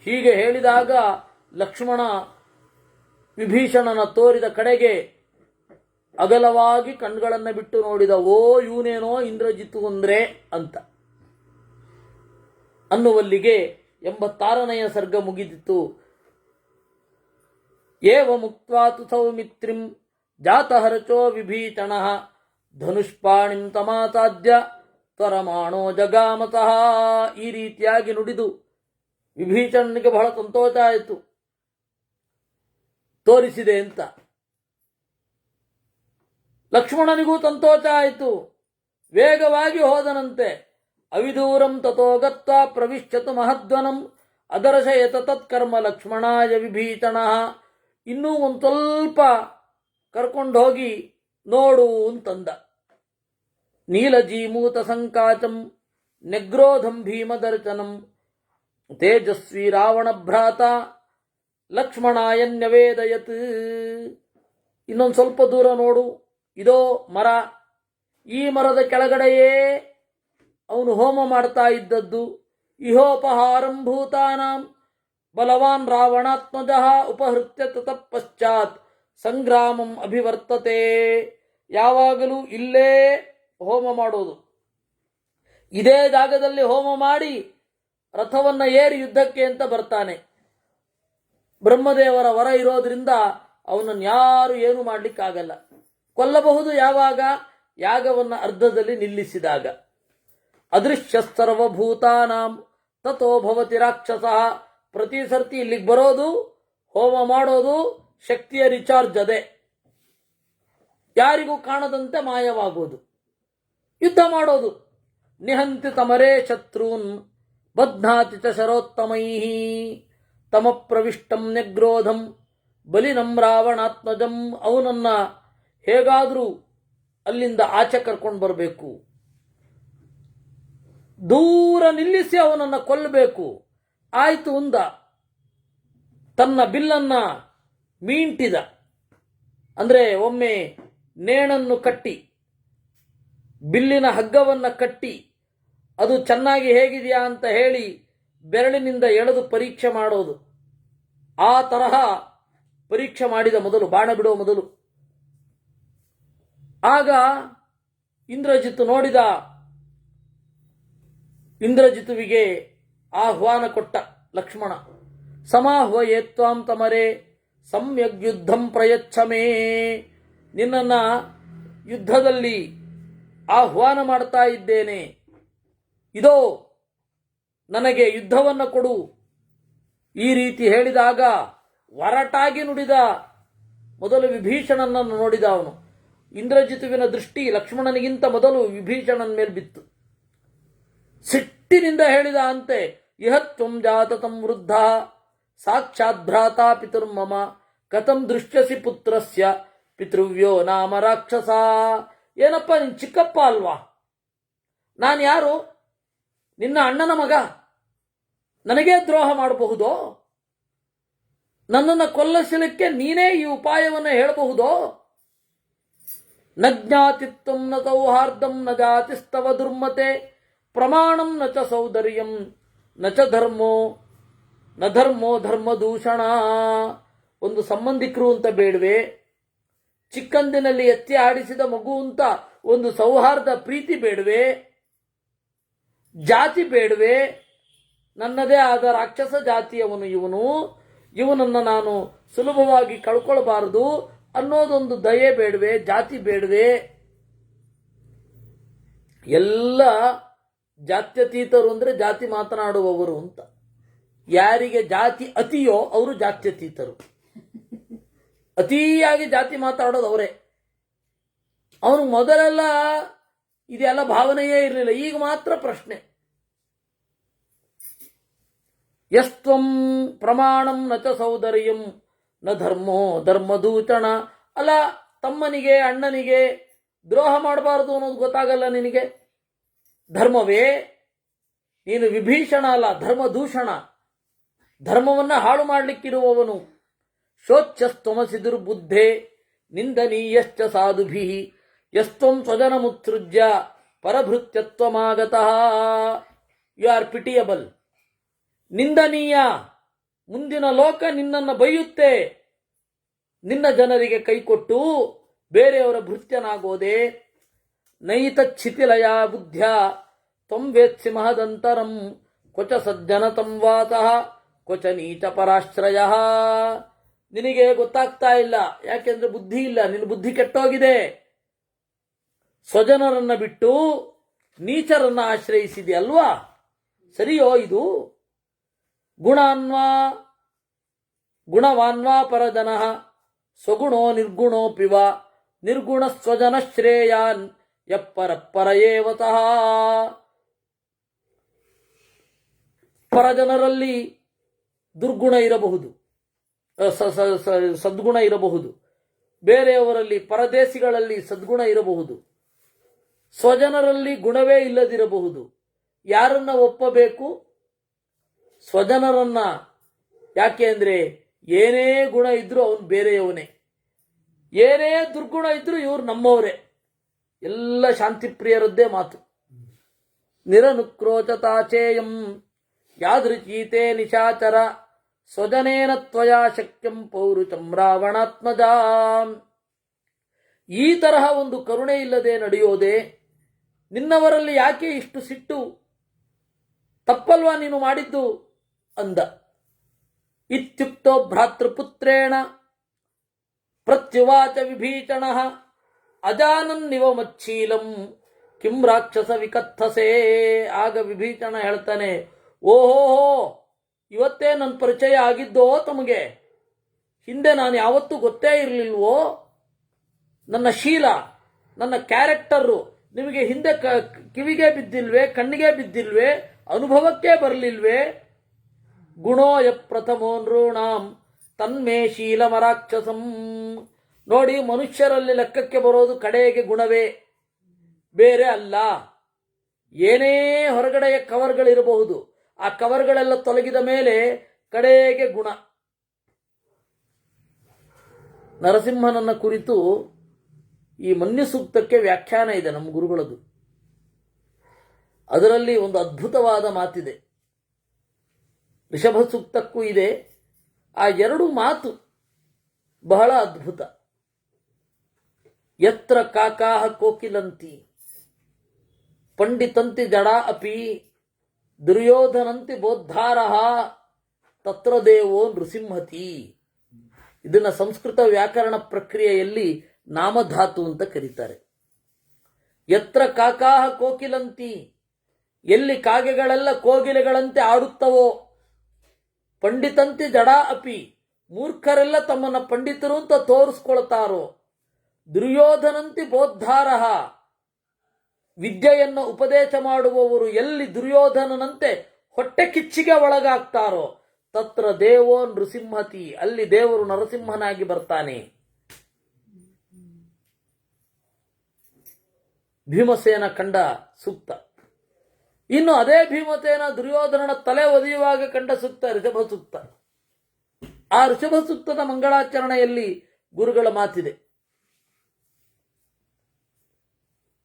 ಹೀಗೆ ಹೇಳಿದಾಗ ಲಕ್ಷ್ಮಣ ವಿಭೀಷಣನ ತೋರಿದ ಕಡೆಗೆ ಅಗಲವಾಗಿ ಕಣ್ಗಳನ್ನು ಬಿಟ್ಟು ನೋಡಿದ. ಓ, ಇವನೇನೋ ಇಂದ್ರಜಿತು ಅಂದ್ರೆ ಅಂತ ಅನ್ನುವಲ್ಲಿಗೆ 86ನೆಯ ಸರ್ಗ ಮುಗಿದಿತ್ತು. ಏವ ಮುಕ್ತ್ವಾ ತು ಸೌಮಿತ್ರಿಂ ಜಾತಹರಚೋ ವಿಭೀಷಣಃ ಧನುಷ್ಪಾಣಿಂ ತಮಾಸಾದ್ಯ ತ್ವರಮಾಣೋ ಜಗಾಮತಃ. ಈ ರೀತಿಯಾಗಿ ನುಡಿದು ವಿಭೀಷಣನಿಗೆ ಬಹಳ ಸಂತೋಷ ಆಯಿತು, ತೋರಿಸಿದೆ ಅಂತ. ಲಕ್ಷ್ಮಣನಿಗೂ ಸಂತೋಷ ಆಯಿತು, ವೇಗವಾಗಿ ಹೋದನಂತೆ. ಅವಿದೂರಂ ತಥೋ ಗತ್ವಾ ಪ್ರವಿಶ್ಯತು ಮಹದ್ವನಂ ಅದರ್ಶಯತ ತತ್ಕರ್ಮ ಲಕ್ಷ್ಮಣಾಯ ವಿಭೀಷಣಃ. ಇನ್ನೂ ಒಂದು ಸ್ವಲ್ಪ ಕರ್ಕೊಂಡು ಹೋಗಿ ನೋಡು ಅಂತಂದ. ನೀಲಜೀಮೂತ ಸಂಕಾಚಂ ನೆಗ್ರೋಧಂ ಭೀಮದರ್ಶನಂ ತೇಜಸ್ವಿ ರಾವಣ ಭ್ರಾತ ಲಕ್ಷ್ಮಣಾಯನ್ಯವೇದಯತ್. ಇನ್ನೊಂದು ಸ್ವಲ್ಪ ದೂರ ನೋಡು, ಇದೋ ಮರ. ಈ ಮರದ ಕೆಳಗಡೆಯೇ ಅವನು ಹೋಮ ಮಾಡ್ತಾ ಇದ್ದದ್ದು. ಇಹೋಪಹಾರಂ ಭೂತಾನಾಂ ಬಲವಾನ್ ರಾವಣಾತ್ಮಜ ಉಪಹೃತ್ಯ ತತಃ ಪಶ್ಚಾತ್ ಸಂಗ್ರಾಮಂ ಅಭಿವರ್ತತೆ. ಯಾವಾಗಲೂ ಇಲ್ಲೇ ಹೋಮ ಮಾಡೋದು, ಇದೇ ಜಾಗದಲ್ಲಿ ಹೋಮ ಮಾಡಿ ರಥವನ್ನು ಏರಿ ಯುದ್ಧಕ್ಕೆ ಅಂತ ಬರ್ತಾನೆ. ಬ್ರಹ್ಮದೇವರ ವರ ಇರೋದ್ರಿಂದ ಅವನನ್ನು ಯಾರು ಏನು ಮಾಡಲಿಕ್ಕಾಗಲ್ಲ. ಕೊಲ್ಲಬಹುದು ಯಾವಾಗ? ಯಾಗವನ್ನು ಅರ್ಧದಲ್ಲಿ ನಿಲ್ಲಿಸಿದಾಗ. ಅದೃಶ್ಯ ಸರ್ವಭೂತಾನಾಂ ತಥೋ ಭವತಿ ರಾಕ್ಷಸ. ಪ್ರತಿ ಸರ್ತಿ ಇಲ್ಲಿಗೆ ಬರೋದು, ಹೋಮ ಮಾಡೋದು, ಶಕ್ತಿಯ ರಿಚಾರ್ಜ್ ಅದೇ. ಯಾರಿಗೂ ಕಾಣದಂತೆ ಮಾಯವಾಗೋದು, ಯುದ್ಧ ಮಾಡೋದು. ನಿಹಂತಿ ತಮರೇ ಶತ್ರೂನ್ ಬಧ್ನಾತಿ ಚ ಶರೋತ್ತಮೈ ತಮ ಪ್ರವಿಷ್ಟಂ ನೆಗ್ರೋಧಂ ಬಲಿನಂ ರಾವಣಾತ್ಮಜಂ. ಅವನನ್ನ ಹೇಗಾದರೂ ಅಲ್ಲಿಂದ ಆಚೆ ಕರ್ಕೊಂಡು ಬರಬೇಕು, ದೂರ ನಿಲ್ಲಿಸಿ ಅವನನ್ನು ಕೊಲ್ಲಬೇಕು. ಆಯ್ತು ಅಂದ. ತನ್ನ ಬಿಲ್ಲನ್ನ ಮೀಂಟಿದ, ಅಂದ್ರೆ ಒಮ್ಮೆ ನೇಣನ್ನು ಕಟ್ಟಿ, ಬಿಲ್ಲಿನ ಹಗ್ಗವನ್ನು ಕಟ್ಟಿ, ಅದು ಚೆನ್ನಾಗಿ ಹೇಗಿದೆಯಾ ಅಂತ ಹೇಳಿ ಬೆರಳಿನಿಂದ ಎಳೆದು ಪರೀಕ್ಷೆ ಮಾಡೋದು. ಆ ತರಹ ಪರೀಕ್ಷೆ ಮಾಡಿದ ಮೊದಲು, ಬಾಣ ಬಿಡುವ ಮೊದಲು. ಆಗ ಇಂದ್ರಜಿತು ನೋಡಿದ. ಇಂದ್ರಜಿತುವಿಗೆ ಆಹ್ವಾನ ಕೊಟ್ಟ ಲಕ್ಷ್ಮಣ. ಸಮಾಹ್ವಯೇ ತ್ವಾಂ ತಮರೇ ಸಮ್ಯಗ್ ಯುದ್ಧಂ ಪ್ರಯಚ್ಛಮೇ. ನಿನ್ನನ್ನು ಯುದ್ಧದಲ್ಲಿ ಆಹ್ವಾನ ಮಾಡ್ತಾ ಇದ್ದೇನೆ. ಇದೋ ನನಗೆ ಯುದ್ಧವನ್ನು ಕೊಡು. ಈ ರೀತಿ ಹೇಳಿದಾಗ ಒರಟಾಗಿ ನುಡಿದ. ಮೊದಲು ವಿಭೀಷಣನನ್ನು ನೋಡಿದ ಅವನು. ಇಂದ್ರಜಿತುವಿನ ದೃಷ್ಟಿ ಲಕ್ಷ್ಮಣನಿಗಿಂತ ಮೊದಲು ವಿಭೀಷಣನ ಮೇಲೆ ಬಿತ್ತು. ಸಿಟ್ಟಿನಿಂದ ಹೇಳಿದ ಅಂತೆ, ಇಹತ್ವಂ ಜಾತತಂ ವೃದ್ಧ ಸಾಕ್ಷಾತ್ ಭ್ರಾತಾ ಪಿತುರ್ಮಮ ಕಥಂ ದೃಶ್ಯಸಿ ಪುತ್ರಸ್ಯ ಪಿತೃವ್ಯೋ ನಾಮ ರಾಕ್ಷಸ. ಏನಪ್ಪ ನಿನ್ ಚಿಕ್ಕಪ್ಪ ಅಲ್ವಾ? ನಾನು ಯಾರು? ನಿನ್ನ ಅಣ್ಣನ ಮಗ. ನನಗೇ ದ್ರೋಹ ಮಾಡಬಹುದೋ? ನನ್ನನ್ನು ಕೊಲ್ಲಿಸಲಿಕ್ಕೆ ನೀನೇ ಈ ಉಪಾಯವನ್ನು ಹೇಳಬಹುದೋ? ನ ಜ್ಞಾತಿತ್ವಂ ನ ಸೌಹಾರ್ದಂ ನ ಜಾತಿಸ್ತವ ದುರ್ಮತೆ ಪ್ರಮಾಣಂ ನ ಚ ಸೌಂದರ್ಯಂ ನ ಚ ಧರ್ಮೋ ಧರ್ಮದೂಷಣ. ಒಂದು ಸಂಬಂಧಿಕರು ಅಂತ ಬೇಡವೆ? ಚಿಕ್ಕಂದಿನಲ್ಲಿ ಎತ್ತಿ ಆಡಿಸಿದ ಮಗು ಅಂತ ಒಂದು ಸೌಹಾರ್ದ ಪ್ರೀತಿ ಬೇಡವೆ? ಜಾತಿ ಬೇಡವೆ? ನನ್ನದೇ ಆದ ರಾಕ್ಷಸ ಜಾತಿಯವನು ಇವನನ್ನು ನಾನು ಸುಲಭವಾಗಿ ಕಳ್ಕೊಳ್ಬಾರದು ಅನ್ನೋದೊಂದು ದಯೆ ಬೇಡವೆ? ಜಾತಿ ಬೇಡವೆ? ಎಲ್ಲ ಜಾತ್ಯತೀತರು ಅಂದರೆ ಜಾತಿ ಮಾತನಾಡುವವರು ಅಂತ. ಯಾರಿಗೆ ಜಾತಿ ಅತಿಯೋ ಅವರು ಜಾತ್ಯತೀತರು. ಅತಿಯಾಗಿ ಜಾತಿ ಮಾತಾಡೋದು ಅವರೇ. ಅವನು ಮೊದಲೆಲ್ಲ ಇದೆಲ್ಲ ಭಾವನೆಯೇ ಇರಲಿಲ್ಲ, ಈಗ ಮಾತ್ರ ಪ್ರಶ್ನೆ. ಯಸ್ತ್ವಂ ಪ್ರಮಾಣಂ ನ ಚ ಸೌಂದರ್ಯಂ ನ ಧರ್ಮೋ ಧರ್ಮದೂಷಣ. ಅಲ್ಲ, ತಮ್ಮನಿಗೆ ಅಣ್ಣನಿಗೆ ದ್ರೋಹ ಮಾಡಬಾರದು ಅನ್ನೋದು ಗೊತ್ತಾಗಲ್ಲ ನಿನಗೆ? ಧರ್ಮವೇ? ನೀನು ವಿಭೀಷಣ ಅಲ್ಲ, ಧರ್ಮದೂಷಣ. ಧರ್ಮವನ್ನು ಹಾಳು ಮಾಡಲಿಕ್ಕಿರುವವನು. ಶೋಚ್ಯಸ್ತಮಸಿ ದುರ್ಬುದ್ಧೆ ನಿಂದನೀಯಶ್ಚ ಸಾಧುಭಿ ಯಸ್ತ್ವಂ ಸ್ವಜನಮುತ್ಸೃಜ್ಯ ಪರಭೃತ್ಯತ್ವಮಾಗತಃ. You are pitiable. ನಿಂದನೀಯ. ಮುಂದಿನ ಲೋಕ ನಿನ್ನನ್ನು ಬೈಯುತ್ತೆ. ನಿನ್ನ ಜನರಿಗೆ ಕೈಕೊಟ್ಟು ಬೇರೆಯವರ ಭೃತ್ಯನಾಗೋದೆ. ನೈತಚ್ಛಿತಿಲಯ ಬುದ್ಧ್ಯ ತ್ವಂ ವೇತ್ಸಿ ಮಹದಂತರಂ ಕ್ವಚ ಸಜ್ಜನ ತಂ ವಾತಃ ಕ್ವಚ ನೀಚ ಪರಾಶ್ರಯ. ನಿನಗೆ ಗೊತ್ತಾಗ್ತಾ ಇಲ್ಲ, ಯಾಕೆಂದ್ರೆ ಬುದ್ಧಿ ಇಲ್ಲ. ನಿನ್ನ ಬುದ್ಧಿ ಕೆಟ್ಟೋಗಿದೆ. ಸ್ವಜನರನ್ನ ಬಿಟ್ಟು ನೀಚರನ್ನ ಆಶ್ರಯಿಸಿದೆಯಲ್ವಾ? ಸರಿಯೋ ಇದು? ಗುಣವಾನ್ವಾ ಪರಜನ ಸ್ವಗುಣೋ ನಿರ್ಗುಣೋಪಿವ ನಿರ್ಗುಣ ಸ್ವಜನ ಶ್ರೇಯಾನ್ ಯಪ್ಪರಪ್ಪರ ಏವತಃ. ಪರಜನರಲ್ಲಿ ದುರ್ಗುಣ ಇರಬಹುದು, ಸದ್ಗುಣ ಇರಬಹುದು. ಬೇರೆಯವರಲ್ಲಿ, ಪರದೇಶಿಗಳಲ್ಲಿ ಸದ್ಗುಣ ಇರಬಹುದು. ಸ್ವಜನರಲ್ಲಿ ಗುಣವೇ ಇಲ್ಲದಿರಬಹುದು. ಯಾರನ್ನ ಒಪ್ಪಬೇಕು? ಸ್ವಜನರನ್ನ. ಯಾಕೆ ಅಂದ್ರೆ ಏನೇ ಗುಣ ಇದ್ರೂ ಅವನು ಬೇರೆಯವನೇ, ಏನೇ ದುರ್ಗುಣ ಇದ್ರೂ ಇವ್ರು ನಮ್ಮವರೇ. ಎಲ್ಲ ಶಾಂತಿಪ್ರಿಯರದ್ದೇ ಮಾತು. ನಿರನುಕ್ರೋಚತಾಚೇಯಂ ಯಾದೃಚೀತೆ ನಿಶಾಚರ ಸ್ವಜನೇನ ತ್ವಯಾ ಶಕ್ಯಂ ಪೌರುಷಂ ರಾವಣಾತ್ಮಜ. ಈ ತರಹ ಒಂದು ಕರುಣೆ ಇಲ್ಲದೆ ನಡೆಯೋದೆ? ನಿನ್ನವರಲ್ಲಿ ಯಾಕೆ ಇಷ್ಟು ಸಿಟ್ಟು? ತಪ್ಪಲ್ವಾ ನೀನು ಮಾಡಿದ್ದು ಅಂದ. ಇತ್ಯುಕ್ತೋ ಭ್ರಾತೃಪುತ್ರೇಣ ಪ್ರತ್ಯುವಾಚ ವಿಭೀಷಣ ಅಜಾನನ್ನಿವ ಮಚ್ಛೀಲಂ ಕಿಂ ರಾಕ್ಷಸ ವಿಕಥಸೆ. ಆಗ ವಿಭೀಷಣ ಹೇಳ್ತಾನೆ, ಓಹೋ, ಇವತ್ತೇ ನನ್ನ ಪರಿಚಯ ಆಗಿದ್ದೋ ತಮಗೆ? ಹಿಂದೆ ನಾನು ಯಾವತ್ತೂ ಗೊತ್ತೇ ಇರಲಿಲ್ವೋ? ನನ್ನ ಶೀಲ, ನನ್ನ ಕ್ಯಾರೆಕ್ಟರು ನಿಮಗೆ ಹಿಂದೆ ಕಿವಿಗೆ ಬಿದ್ದಿಲ್ವೇ? ಕಣ್ಣಿಗೆ ಬಿದ್ದಿಲ್ವೇ? ಅನುಭವಕ್ಕೆ ಬರಲಿಲ್ವೇ? ಗುಣೋಯ ಪ್ರಥಮೋ ನೃಣಾಂ ತನ್ಮೇ ಶೀಲಮರಾಕ್ಷಸಂ. ನೋಡಿ, ಮನುಷ್ಯರಲ್ಲಿ ಲೆಕ್ಕಕ್ಕೆ ಬರೋದು ಕಡೆಗೆ ಗುಣವೇ, ಬೇರೆ ಅಲ್ಲ. ಏನೇ ಹೊರಗಡೆಯ ಕವರ್ಗಳಿರಬಹುದು, ಆ ಕವರ್ಗಳೆಲ್ಲ ತೊಲಗಿದ ಮೇಲೆ ಕಡೆಗೆ ಗುಣ. ನರಸಿಂಹನನ್ನ ಕುರಿತು ಈ ಮನ್ಯು ಸೂಕ್ತಕ್ಕೆ ವ್ಯಾಖ್ಯಾನ ಇದೆ ನಮ್ಮ ಗುರುಗಳದು. ಅದರಲ್ಲಿ ಒಂದು ಅದ್ಭುತವಾದ ಮಾತಿದೆ. ಋಷಭ ಸೂಕ್ತಕ್ಕೂ ಇದೆ. ಆ ಎರಡು ಮಾತು ಬಹಳ ಅದ್ಭುತ. ಯತ್ರ ಕಾಕಾಹ ಕೋಕಿಲಂತಿ ಪಂಡಿತಂತಿ ಜಡಾ ಅಪಿ ದುರ್ಯೋಧನಂತಿ ಬೋದ್ಧಾರಹ ತತ್ರ ದೇವೋ ನೃಸಿಂಹತಿ. ಇದನ್ನ ಸಂಸ್ಕೃತ ವ್ಯಾಕರಣ ಪ್ರಕ್ರಿಯೆಯಲ್ಲಿ ನಾಮಧಾತು ಅಂತ ಕರೀತಾರೆ. ಯತ್ರ ಕಾಕಾಹ ಕೋಕಿಲಂತಿ, ಎಲ್ಲಿ ಕಾಗೆಗಳೆಲ್ಲ ಕೋಗಿಲೆಗಳಂತೆ ಆಡುತ್ತವೋ, ಪಂಡಿತಂತಿ ಜಡಾ ಅಪಿ, ಮೂರ್ಖರೆಲ್ಲ ತಮ್ಮನ್ನ ಪಂಡಿತರು ಅಂತ ತೋರಿಸ್ಕೊಳ್ತಾರೋ, ದುರ್ಯೋಧನಂತಿ ಬೋದ್ಧಾರಹ, ವಿದ್ಯೆಯನ್ನು ಉಪದೇಶ ಮಾಡುವವರು ಎಲ್ಲಿ ದುರ್ಯೋಧನನಂತೆ ಹೊಟ್ಟೆ ಕಿಚ್ಚಿಗೆ ಒಳಗಾಗ್ತಾರೋ, ತತ್ರ ದೇವೋ ನೃಸಿಂಹತಿ, ಅಲ್ಲಿ ದೇವರು ನರಸಿಂಹನಾಗಿ ಬರ್ತಾನೆ. ಭೀಮಸೇನ ಕಂಡ ಸೂಕ್ತ. ಇನ್ನು ಅದೇ ಭೀಮಸೇನ ದುರ್ಯೋಧನನ ತಲೆ ಒದೆಯುವಾಗ ಕಂಡ ಸೂಕ್ತ ಋಷಭ ಸೂಕ್ತ. ಆ ಋಷಭ ಸೂಕ್ತದ ಮಂಗಳಾಚರಣೆಯಲ್ಲಿ ಗುರುಗಳ ಮಾತಿದೆ.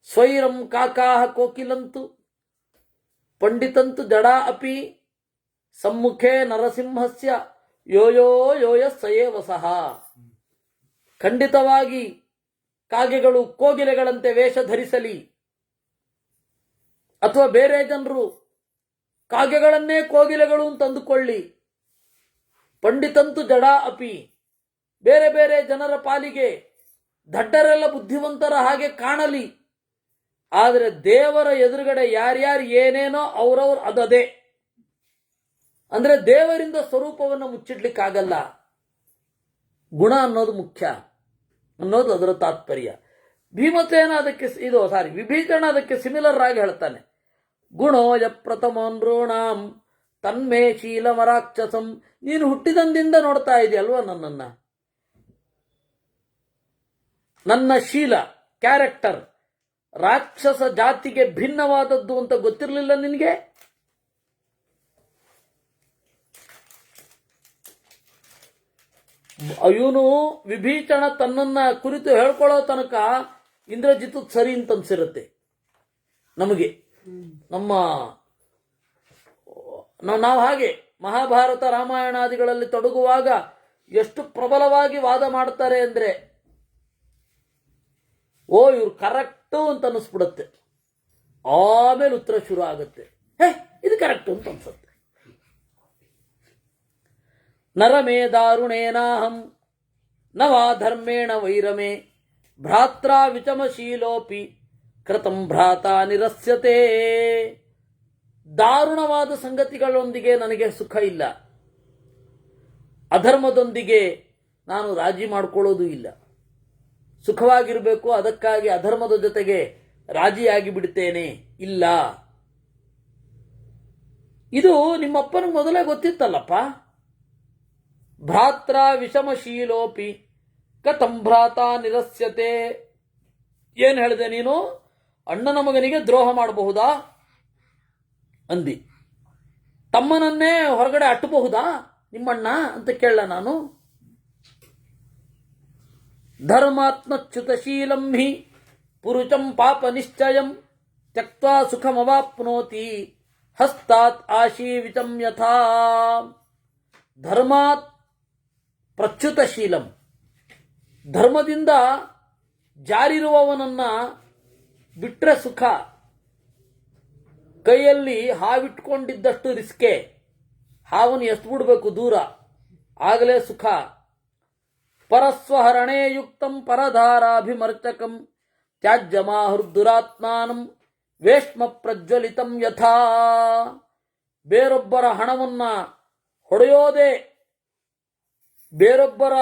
ಸ್ವೈರಂ ಕಾಕಾಹ ಕೋಕಿಲಂತು ಪಂಡಿತಂತು ಜಡಾ ಅಪಿ ಸಮ್ಮುಖೇ ನರಸಿಂಹಸ್ಯ ಯೋಯೋ ಯೋಯ ಸಯೇವ ಸಹ. ಖಂಡಿತವಾಗಿ ಕಾಗೆಗಳು ಕೋಗಿಲೆಗಳಂತೆ ವೇಷ ಧರಿಸಲಿ, ಅಥವಾ ಬೇರೆ ಜನರು ಕಾಗೆಗಳನ್ನೇ ಕೋಗಿಲೆಗಳು ಅಂತ ಅಂದುಕೊಳ್ಳಿ, ಪಂಡಿತಂತು ಜಡಾ ಅಪಿ, ಬೇರೆ ಬೇರೆ ಜನರ ಪಾಲಿಗೆ ದಡ್ಡರೆಲ್ಲ ಬುದ್ಧಿವಂತರ ಹಾಗೆ ಕಾಣಲಿ, ಆದರೆ ದೇವರ ಎದುರುಗಡೆ ಯಾರ್ಯಾರು ಏನೇನೋ ಅವರವ್ರು ಅದದೇ. ಅಂದ್ರೆ ದೇವರಿಂದ ಸ್ವರೂಪವನ್ನು ಮುಚ್ಚಿಡ್ಲಿಕ್ಕಾಗಲ್ಲ. ಗುಣ ಅನ್ನೋದು ಮುಖ್ಯ ಅನ್ನೋದು ಅದರ ತಾತ್ಪರ್ಯ. ಭೀಮಸೇನ ಅದಕ್ಕೆ ವಿಭೀಷಣ ಅದಕ್ಕೆ ಸಿಮಿಲರ್ ಆಗಿ ಹೇಳ್ತಾನೆ. ಗುಣೋಯ ಪ್ರಥಮ ನೃಣಾಂ ತನ್ಮೇ ಶೀಲಮರಾಕ್ಷಸಂ. ನೀನು ಹುಟ್ಟಿದಂದಿಂದ ನೋಡ್ತಾ ಇದೆಯಲ್ವ ನನ್ನ ಶೀಲ, ಕ್ಯಾರೆಕ್ಟರ್ ರಾಕ್ಷಸ ಜಾತಿಗೆ ಭಿನ್ನವಾದದ್ದು ಅಂತ ಗೊತ್ತಿರಲಿಲ್ಲ ನಿನಗೆ? ಇವನು ವಿಭೀಷಣ ತನ್ನನ್ನ ಕುರಿತು ಹೇಳ್ಕೊಳ್ಳೋ ತನಕ ಇಂದ್ರಜಿತ್ ಸರಿ ಅಂತ ಅನ್ಸಿರುತ್ತೆ ನಮಗೆ. ನಾವು ಹಾಗೆ ಮಹಾಭಾರತ ರಾಮಾಯಣಾದಿಗಳಲ್ಲಿ ತೊಡಗುವಾಗ ಎಷ್ಟು ಪ್ರಬಲವಾಗಿ ವಾದ ಮಾಡ್ತಾರೆ ಅಂದ್ರೆ, ಓ ಇವ್ರು ಕರೆಕ್ಟು ಅಂತ ಅನ್ನಿಸ್ಬಿಡುತ್ತೆ. ಆಮೇಲೆ ಉತ್ತರ ಶುರು ಆಗುತ್ತೆ, ಇದು ಕರೆಕ್ಟು ಅಂತ ಅನ್ಸುತ್ತೆ. ನರಮೇ ದಾರುಣೇನಾಹಂ ನವಾ ಧರ್ಮೇಣ ವೈರಮೇ ಭ್ರಾತ್ರ ವಿಚಮಶೀಲೋಪಿ ಕೃತಂ ಭ್ರಾತ ನಿರಸ್ಯತೆ. ದಾರುಣವಾದ ಸಂಗತಿಗಳೊಂದಿಗೆ ನನಗೆ ಸುಖ ಇಲ್ಲ, ಅಧರ್ಮದೊಂದಿಗೆ ನಾನು ರಾಜಿ ಮಾಡಿಕೊಳ್ಳೋದು ಇಲ್ಲ. ಸುಖವಾಗಿರಬೇಕು, ಅದಕ್ಕಾಗಿ ಅಧರ್ಮದ ಜೊತೆಗೆ ರಾಜಿಯಾಗಿ ಬಿಡ್ತೇನೆ, ಇಲ್ಲ. ಇದು ನಿಮ್ಮಪ್ಪನಿಗೆ ಮೊದಲೇ ಗೊತ್ತಿತ್ತಲ್ಲಪ್ಪ. ಭ್ರಾತ್ರ ವಿಷಮಶೀಲೋಪಿ ಕಥಂ ಭ್ರಾತ ನಿರಸ್ಯತೆ. ಏನ್ ಹೇಳಿದೆ ನೀನು? ಅಣ್ಣನ ಮಗನಿಗೆ ದ್ರೋಹ ಮಾಡಬಹುದಾ ಅಂದಿ. ತಮ್ಮನನ್ನೇ ಹೊರಗಡೆ ಅಟ್ಟಬಹುದಾ ನಿಮ್ಮಣ್ಣ ಅಂತ ಕೇಳಲ್ಲ ನಾನು. ಧರ್ಮಾತ್ಮಚ್ಯುತಶೀಲಂ ಹಿ ಪುರುಷಂ ಪಾಪ ನಿಶ್ಚಯಂ ತ್ಯಕ್ತ್ವಾ ಸುಖಮವಾಪ್ನೋತಿ ಹಸ್ತಾತ್ ಆಶೀವಿತಂ ಯಥಾ. ಧರ್ಮಾತ್ ಪ್ರಚ್ಯುತಶೀಲಂ, ಧರ್ಮದಿಂದ ಜಾರಿರುವವನನ್ನ ಬಿಟ್ರೆ ಸುಖ. ಕೈಯಲ್ಲಿ ಹಾವಿಟ್ಕೊಂಡಿದ್ದಷ್ಟು ರಿಸ್ಕೆ, ಹಾವನ್ನು ಎಷ್ಟು ಬಿಡಬೇಕು ದೂರ, ಆಗಲೇ ಸುಖ. ಪರಸ್ವಹರಣೇ ಯುಕ್ತಂ ಪರಧಾರಾಭಿಮರ್ಚಕಂ ತ್ಯಾಜ್ಯಮಾಹುರ್ದುರಾತ್ಮಾನಂ ವೇಷ್ಮ ಪ್ರಜ್ವಲಿತಂ ಯಥಾ. ಬೇರೊಬ್ಬರ ಹಣವನ್ನ ಹೊಡೆಯೋದೇ, ಬೇರೊಬ್ಬರ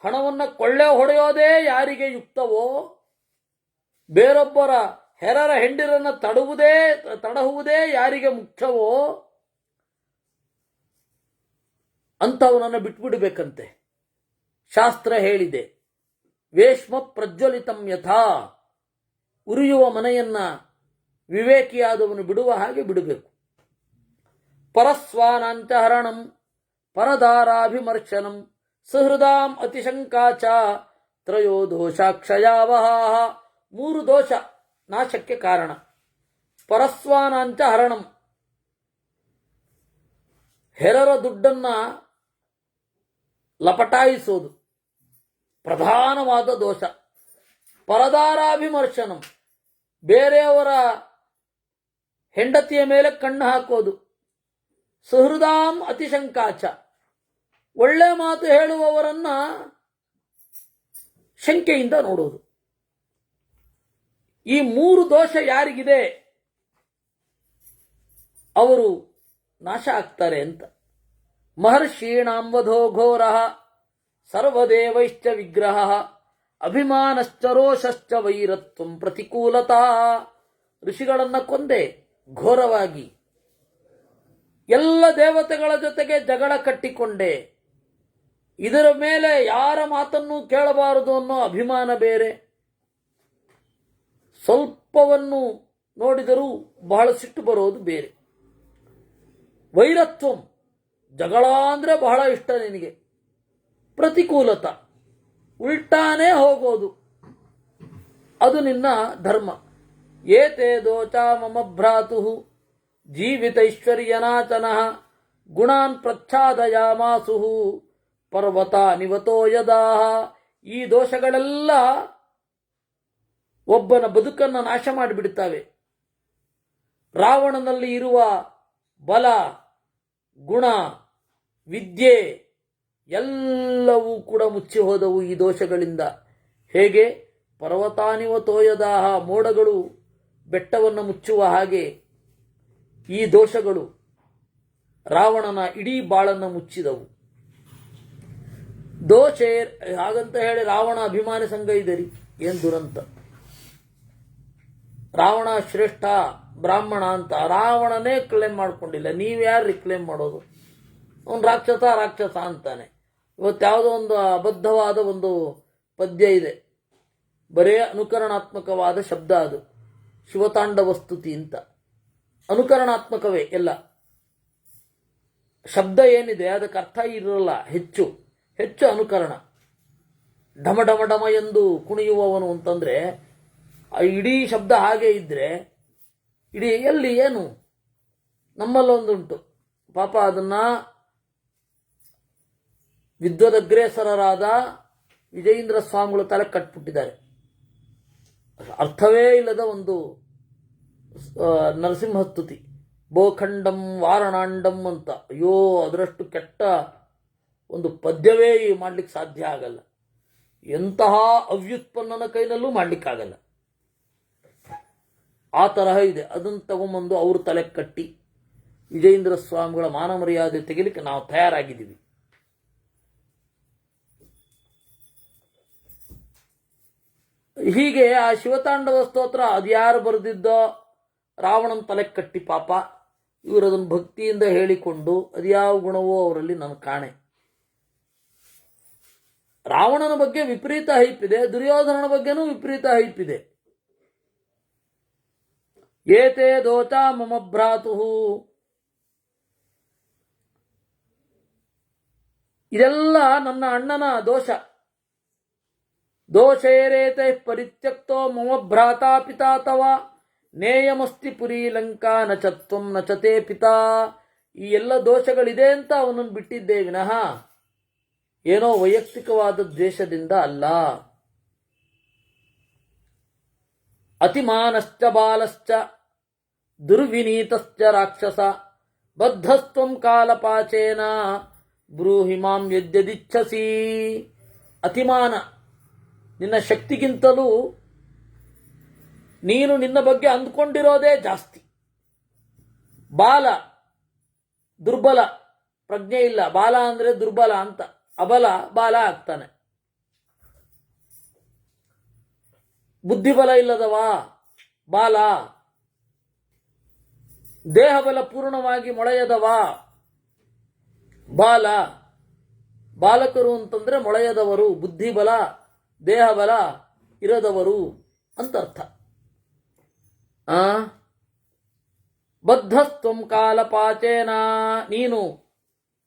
ಹಣವನ್ನ ಕೊಳ್ಳೆ ಹೊಡೆಯೋದೇ ಯಾರಿಗೆ ಯುಕ್ತವೋ, ಬೇರೊಬ್ಬರ ಹೆರರ ಹೆಂಡಿರನ್ನ ತಡಹುವುದೇ ಯಾರಿಗೆ ಮುಖ್ಯವೋ ಅಂಥವನನ್ನು ಬಿಟ್ಬಿಡ್ಬೇಕಂತೆ. ಶಾಸ್ತ್ರ ಹೇಳಿದೆ, ವೇಷ್ಮ ಪ್ರಜ್ವಲಿತಂ ಯಥಾ. ಉರಿಯುವ ಮನೆಯನ್ನ ವಿವೇಕಿಯಾದವನು ಬಿಡುವ ಹಾಗೆ ಬಿಡಬೇಕು. ಪರಸ್ವಾನಾಂಚ ಹರಣಂ ಪರದಾರಾಭಿಮರ್ಶನಂ ಸುಹೃದಾಂ ಅತಿಶಂಕಾಚ ತ್ರಯೋ ದೋಷಾಕ್ಷಯಾವಹ. 3 ದೋಷ ನಾಶಕ್ಕೆ ಕಾರಣ. ಪರಸ್ವಾನಾಂಚ ಹರಣಂ, ಹೆರರ ದುಡ್ಡನ್ನ ಲಪಟಾಯಿಸೋದು ಪ್ರಧಾನವಾದ ದೋಷ. ಪರದಾರಾಭಿಮರ್ಶನಂ, ಬೇರೆಯವರ ಹೆಂಡತಿಯ ಮೇಲೆ ಕಣ್ಣು ಹಾಕೋದು. ಸುಹೃದಾಂ ಅತಿಶಂಕಾಚ, ಒಳ್ಳೆ ಮಾತು ಹೇಳುವವರನ್ನ ಶಂಕೆಯಿಂದ ನೋಡೋದು. ಈ 3 ದೋಷ ಯಾರಿಗಿದೆ ಅವರು ನಾಶ ಆಗ್ತಾರೆ ಅಂತ. ಮಹರ್ಷೀಣಾಂವಧೋ ಘೋರ ಸರ್ವದೇವೈಶ್ಚ ವಿಗ್ರಹ ಅಭಿಮಾನಶ್ಚ ರೋಷಶ್ಚ ವೈರತ್ವಂ ಪ್ರತಿಕೂಲತಾ. ಋಷಿಗಳನ್ನ ಕೊಂದೆ ಘೋರವಾಗಿ, ಎಲ್ಲ ದೇವತೆಗಳ ಜೊತೆಗೆ ಜಗಳ ಕಟ್ಟಿಕೊಂಡೆ, ಇದರ ಮೇಲೆ ಯಾರ ಮಾತನ್ನು ಕೇಳಬಾರದು ಅನ್ನೋ ಅಭಿಮಾನ ಬೇರೆ, ಸ್ವಲ್ಪವನ್ನು ನೋಡಿದರೂ ಬಹಳ ಸಿಟ್ಟು ಬರೋದು ಬೇರೆ. ವೈರತ್ವಂ, ಜಗಳ ಅಂದರೆ ಬಹಳ ಇಷ್ಟ ನಿನಗೆ. ಪ್ರತಿಕೂಲತ, ಉಲ್ಟಾನೇ ಹೋಗೋದು, ಅದು ನಿನ್ನ ಧರ್ಮ. ಏತೇ ದೋಚ ಮಮ ಭ್ರಾತು ಜೀವಿತೈಶ್ವರ್ಯನಾಚನಃ ಗುಣಾನ್ ಪ್ರಚ್ಛಾದಯಾಮಾಸು ಪರ್ವತ ನಿವತೋ ಯದಾಹ. ಈ ದೋಷಗಳೆಲ್ಲ ಒಬ್ಬನ ಬದುಕನ್ನು ನಾಶ ಮಾಡಿಬಿಡುತ್ತವೆ. ರಾವಣನಲ್ಲಿ ಇರುವ ಬಲ, ಗುಣ, ವಿದ್ಯೆ ಎಲ್ಲವೂ ಕೂಡ ಮುಚ್ಚಿ ಹೋದವು ಈ ದೋಷಗಳಿಂದ. ಹೇಗೆ ಪರ್ವತಾನಿವತೋಯದಾಹ, ಮೋಡಗಳು ಬೆಟ್ಟವನ್ನು ಮುಚ್ಚುವ ಹಾಗೆ ಈ ದೋಷಗಳು ರಾವಣನ ಇಡೀ ಬಾಳನ್ನು ಮುಚ್ಚಿದವು. ದೋಷೇ ಹಾಗಂತ ಹೇಳಿ ರಾವಣ ಅಭಿಮಾನಿ ಸಂಘ ಇದರಿ ಏನ್ ದುರಂತ. ರಾವಣ ಶ್ರೇಷ್ಠ ಬ್ರಾಹ್ಮಣ ಅಂತ ರಾವಣನೇ ಕ್ಲೇಮ್ ಮಾಡ್ಕೊಂಡಿಲ್ಲ, ನೀವ್ಯಾರು ಕ್ಲೇಮ್ ಮಾಡೋದು? ಅವನು ರಾಕ್ಷಸ ಅಂತಾನೆ. ಇವತ್ತು ಯಾವುದೋ ಒಂದು ಅಬದ್ಧವಾದ ಒಂದು ಪದ್ಯ ಇದೆ, ಬರೇ ಅನುಕರಣಾತ್ಮಕವಾದ ಶಬ್ದ, ಅದು ಶಿವತಾಂಡವ ಸ್ತುತಿ ಅಂತ. ಅನುಕರಣಾತ್ಮಕವೇ ಎಲ್ಲ ಶಬ್ದ ಏನಿದೆ ಅದಕ್ಕೆ ಅರ್ಥ ಇರಲ್ಲ, ಹೆಚ್ಚು ಅನುಕರಣ. ಢಮ ಢಮ ಢಮ ಎಂದು ಕುಣಿಯುವವನು ಅಂತಂದ್ರೆ ಆ ಇಡೀ ಶಬ್ದ ಹಾಗೆ ಇದ್ರೆ ಇಡೀ ಎಲ್ಲಿ ಏನು. ನಮ್ಮಲ್ಲೊಂದುಂಟು ಪಾಪ, ಅದನ್ನ ವಿದ್ವದಗ್ರೇಸರರಾದ ವಿಜಯೇಂದ್ರ ಸ್ವಾಮಿಗಳು ತಲೆ ಕಟ್ಬಿಟ್ಟಿದ್ದಾರೆ. ಅರ್ಥವೇ ಇಲ್ಲದ ಒಂದು ನರಸಿಂಹಸ್ತುತಿ, ಬೋಖಂಡಂ ವಾರಣಾಂಡಂ ಅಂತ. ಅಯ್ಯೋ, ಅದರಷ್ಟು ಕೆಟ್ಟ ಒಂದು ಪದ್ಯವೇ ಮಾಡ್ಲಿಕ್ಕೆ ಸಾಧ್ಯ ಆಗಲ್ಲ. ಎಂತಹ ಅವ್ಯುತ್ಪನ್ನನ ಕೈನಲ್ಲೂ ಮಾಡ್ಲಿಕ್ಕಾಗಲ್ಲ. ಆ ತರಹ ಇದೆ. ಅದನ್ನು ತಗೊಂಬಂದು ಅವರು ತಲೆ ಕಟ್ಟಿ ವಿಜಯೇಂದ್ರ ಸ್ವಾಮಿಗಳ ಮಾನ ಮರ್ಯಾದೆ ತೆಗಿಲಿಕ್ಕೆ ನಾವು ತಯಾರಾಗಿದ್ದೀವಿ. ಹೀಗೆ ಆ ಶಿವತಾಂಡವ ಸ್ತೋತ್ರ ಅದ್ಯಾರು ಬರೆದಿದ್ದೋ ರಾವಣನ ತಲೆ ಕಟ್ಟಿ ಪಾಪ ಇವರು ಅದನ್ನು ಭಕ್ತಿಯಿಂದ ಹೇಳಿಕೊಂಡು ಅದ್ಯಾವ ಗುಣವೋ ಅವರಲ್ಲಿ ನಾನು ಕಾಣೆ. ರಾವಣನ ಬಗ್ಗೆ ವಿಪರೀತ ಹೈಪ್ ಇದೆ, ದುರ್ಯೋಧನನ ಬಗ್ಗೆನೂ ವಿಪರೀತ ಹೈಪ್ ಇದೆ. ಏತೇ ದೋಚ ಮಮ ಭ್ರಾತು, ಇದೆಲ್ಲ ನನ್ನ ಅಣ್ಣನ ದೋಷ. ದೋಷೇರೇತೈ ಪರಿತ್ಯಕ್ತೋ ಮಮ ಭ್ರಾತಾ ಪಿತಾ ತವ ನೇಯಮಸ್ತಿ ಪುರಿ ಲಂಕಾ ನಚತ್ವಂ ನಚತೆ ಪಿತಾ. ಈ ಎಲ್ಲ ದೋಷಗಳಿದೆ ಅಂತ ಅವನನ್ನು ಬಿಟ್ಟಿದ್ದೇ ವಿನಃ ಏನೋ ವೈಯಕ್ತಿಕವಾದ ದ್ವೇಷದಿಂದ ಅಲ್ಲ. ಅತಿಮಾನಶ್ಚ ಬಾಲಶ್ಚ ದುರ್ವಿನೀತಶ್ಚ ರಾಕ್ಷಸ ಬದ್ಧಸ್ತ್ವಂ ಕಾಲಪಾಚೇನ ಬ್ರೂಹಿ ಮಾಂ ಯದ್ಯದಿಚ್ಛಸಿ. ಅತಿಮಾನ, ನಿನ್ನ ಶಕ್ತಿಗಿಂತಲೂ ನೀನು ನಿನ್ನ ಬಗ್ಗೆ ಅಂದ್ಕೊಂಡಿರೋದೇ ಜಾಸ್ತಿ. ಬಾಲ, ದುರ್ಬಲ, ಪ್ರಜ್ಞೆ ಇಲ್ಲ. ಬಾಲ ಅಂದ್ರೆ ದುರ್ಬಲ ಅಂತ, ಅಬಲ ಬಾಲ ಆಗ್ತಾನೆ. ಬುದ್ಧಿಬಲ ಇಲ್ಲದವ ಬಾಲ, ದೇಹಬಲ ಪೂರ್ಣವಾಗಿ ಮೊಳೆಯದವ ಬಾಲ. ಬಾಲಕರು ಅಂತಂದ್ರೆ ಮೊಳೆಯದವರು, ಬುದ್ಧಿಬಲ ದೇಹಬಲ ಇರದವರು ಅಂತ ಅರ್ಥ. ಬದ್ಧಸ್ತ್ವಂ ಕಾಲಪಾಚೇನ, ನೀನು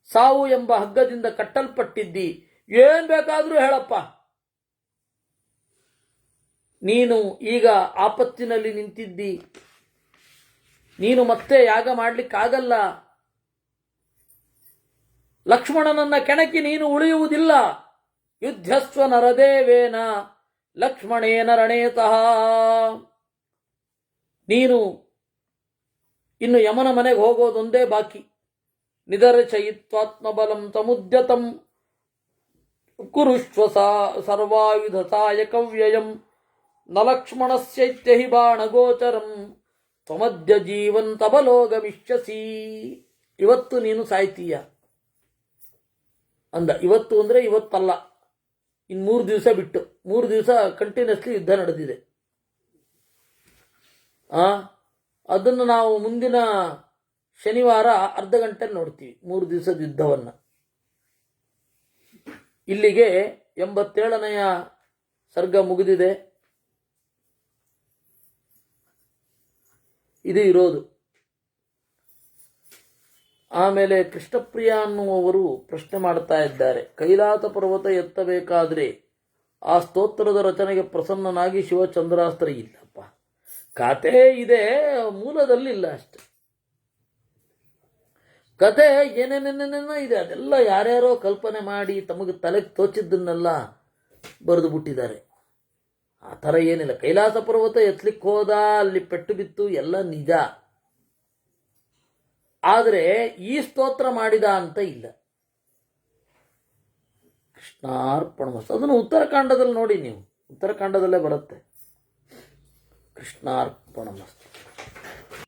ಸಾವು ಎಂಬ ಹಗ್ಗದಿಂದ ಕಟ್ಟಲ್ಪಟ್ಟಿದ್ದಿ. ಏನ್ ಬೇಕಾದ್ರೂ ಹೇಳಪ್ಪ, ನೀನು ಈಗ ಆಪತ್ತಿನಲ್ಲಿ ನಿಂತಿದ್ದಿ, ನೀನು ಮತ್ತೆ ಯಾಗ ಮಾಡ್ಲಿಕ್ಕಾಗಲ್ಲ. ಲಕ್ಷ್ಮಣನನ್ನ ಕೆಣಕಿ ನೀನು ಉಳಿಯುವುದಿಲ್ಲ. ಯುದ್ಧಸ್ವ ನರದೇವೇನ ಲಕ್ಷ್ಮಣೇನ ರಣೇತಃ. ನೀನು ಇನ್ನು ಯಮನ ಮನೆಗೆ ಹೋಗೋದೊಂದೇ ಬಾಕಿ. ನಿದರ್ಶಯಿತ್ವಾತ್ಮಬಲಂ ಸಮುದ್ಯತಂ ಕುರುಷ್ವ ಸರ್ವಾಯುಧ ಸಾಯಕವ್ಯಯಂ ನ ಲಕ್ಷ್ಮಣಸ್ಯೈತ್ಯ ಹಿ ಬಾಣಗೋಚರಂ ತ್ವಮದ್ಯ ಜೀವಂತಬಲೋಗಮಿಷ್ಯಸಿ. ಇವತ್ತು ನೀನು ಸಾಯ್ತೀಯ ಅಂದ. ಇವತ್ತು ಅಂದರೆ ಇವತ್ತಲ್ಲ, ಇನ್ನು 3 ದಿವಸ ಬಿಟ್ಟು. 3 ದಿವಸ ಕಂಟಿನ್ಯೂಸ್ಲಿ ಯುದ್ಧ ನಡೆದಿದೆ. ಅದನ್ನು ನಾವು ಮುಂದಿನ ಶನಿವಾರ ಅರ್ಧ ಗಂಟೆ ನೋಡ್ತೀವಿ, 3 ದಿವಸದ ಯುದ್ಧವನ್ನು. ಇಲ್ಲಿಗೆ 87ನೆಯ ಸರ್ಗ ಮುಗಿದಿದೆ. ಇದು ಇರೋದು. ಆಮೇಲೆ ಕೃಷ್ಣಪ್ರಿಯ ಅನ್ನುವವರು ಪ್ರಶ್ನೆ ಮಾಡ್ತಾ ಇದ್ದಾರೆ, ಕೈಲಾಸ ಪರ್ವತ ಎತ್ತಬೇಕಾದ್ರೆ ಆ ಸ್ತೋತ್ರದ ರಚನೆಗೆ ಪ್ರಸನ್ನನಾಗಿ ಶಿವಚಂದ್ರಾಸ್ತ್ರ ಇಲ್ಲಪ್ಪ. ಕತೆ ಇದೆ, ಮೂಲದಲ್ಲಿ ಇಲ್ಲ ಅಷ್ಟೆ. ಕತೆ ಏನೇನೇನೇನೋ ಇದೆ, ಅದೆಲ್ಲ ಯಾರ್ಯಾರೋ ಕಲ್ಪನೆ ಮಾಡಿ ತಮಗೆ ತಲೆಗೆ ತೋಚಿದ್ದನ್ನೆಲ್ಲ ಬರೆದು ಬಿಟ್ಟಿದ್ದಾರೆ. ಆ ಥರ ಏನಿಲ್ಲ. ಕೈಲಾಸ ಪರ್ವತ ಎತ್ತಲಿಕ್ಕೆ ಹೋದ, ಅಲ್ಲಿ ಪೆಟ್ಟು ಬಿತ್ತು, ಎಲ್ಲ ನಿಜ. ಆದರೆ ಈ ಸ್ತೋತ್ರ ಮಾಡಿದ ಅಂತ ಇಲ್ಲ. ಕೃಷ್ಣಾರ್ಪಣಮಸ್ತು. ಅದನ್ನು ಉತ್ತರಾಖಂಡದಲ್ಲಿ ನೋಡಿ ನೀವು, ಉತ್ತರಾಖಂಡದಲ್ಲೇ ಬರುತ್ತೆ. ಕೃಷ್ಣಾರ್ಪಣಮಸ್ತು.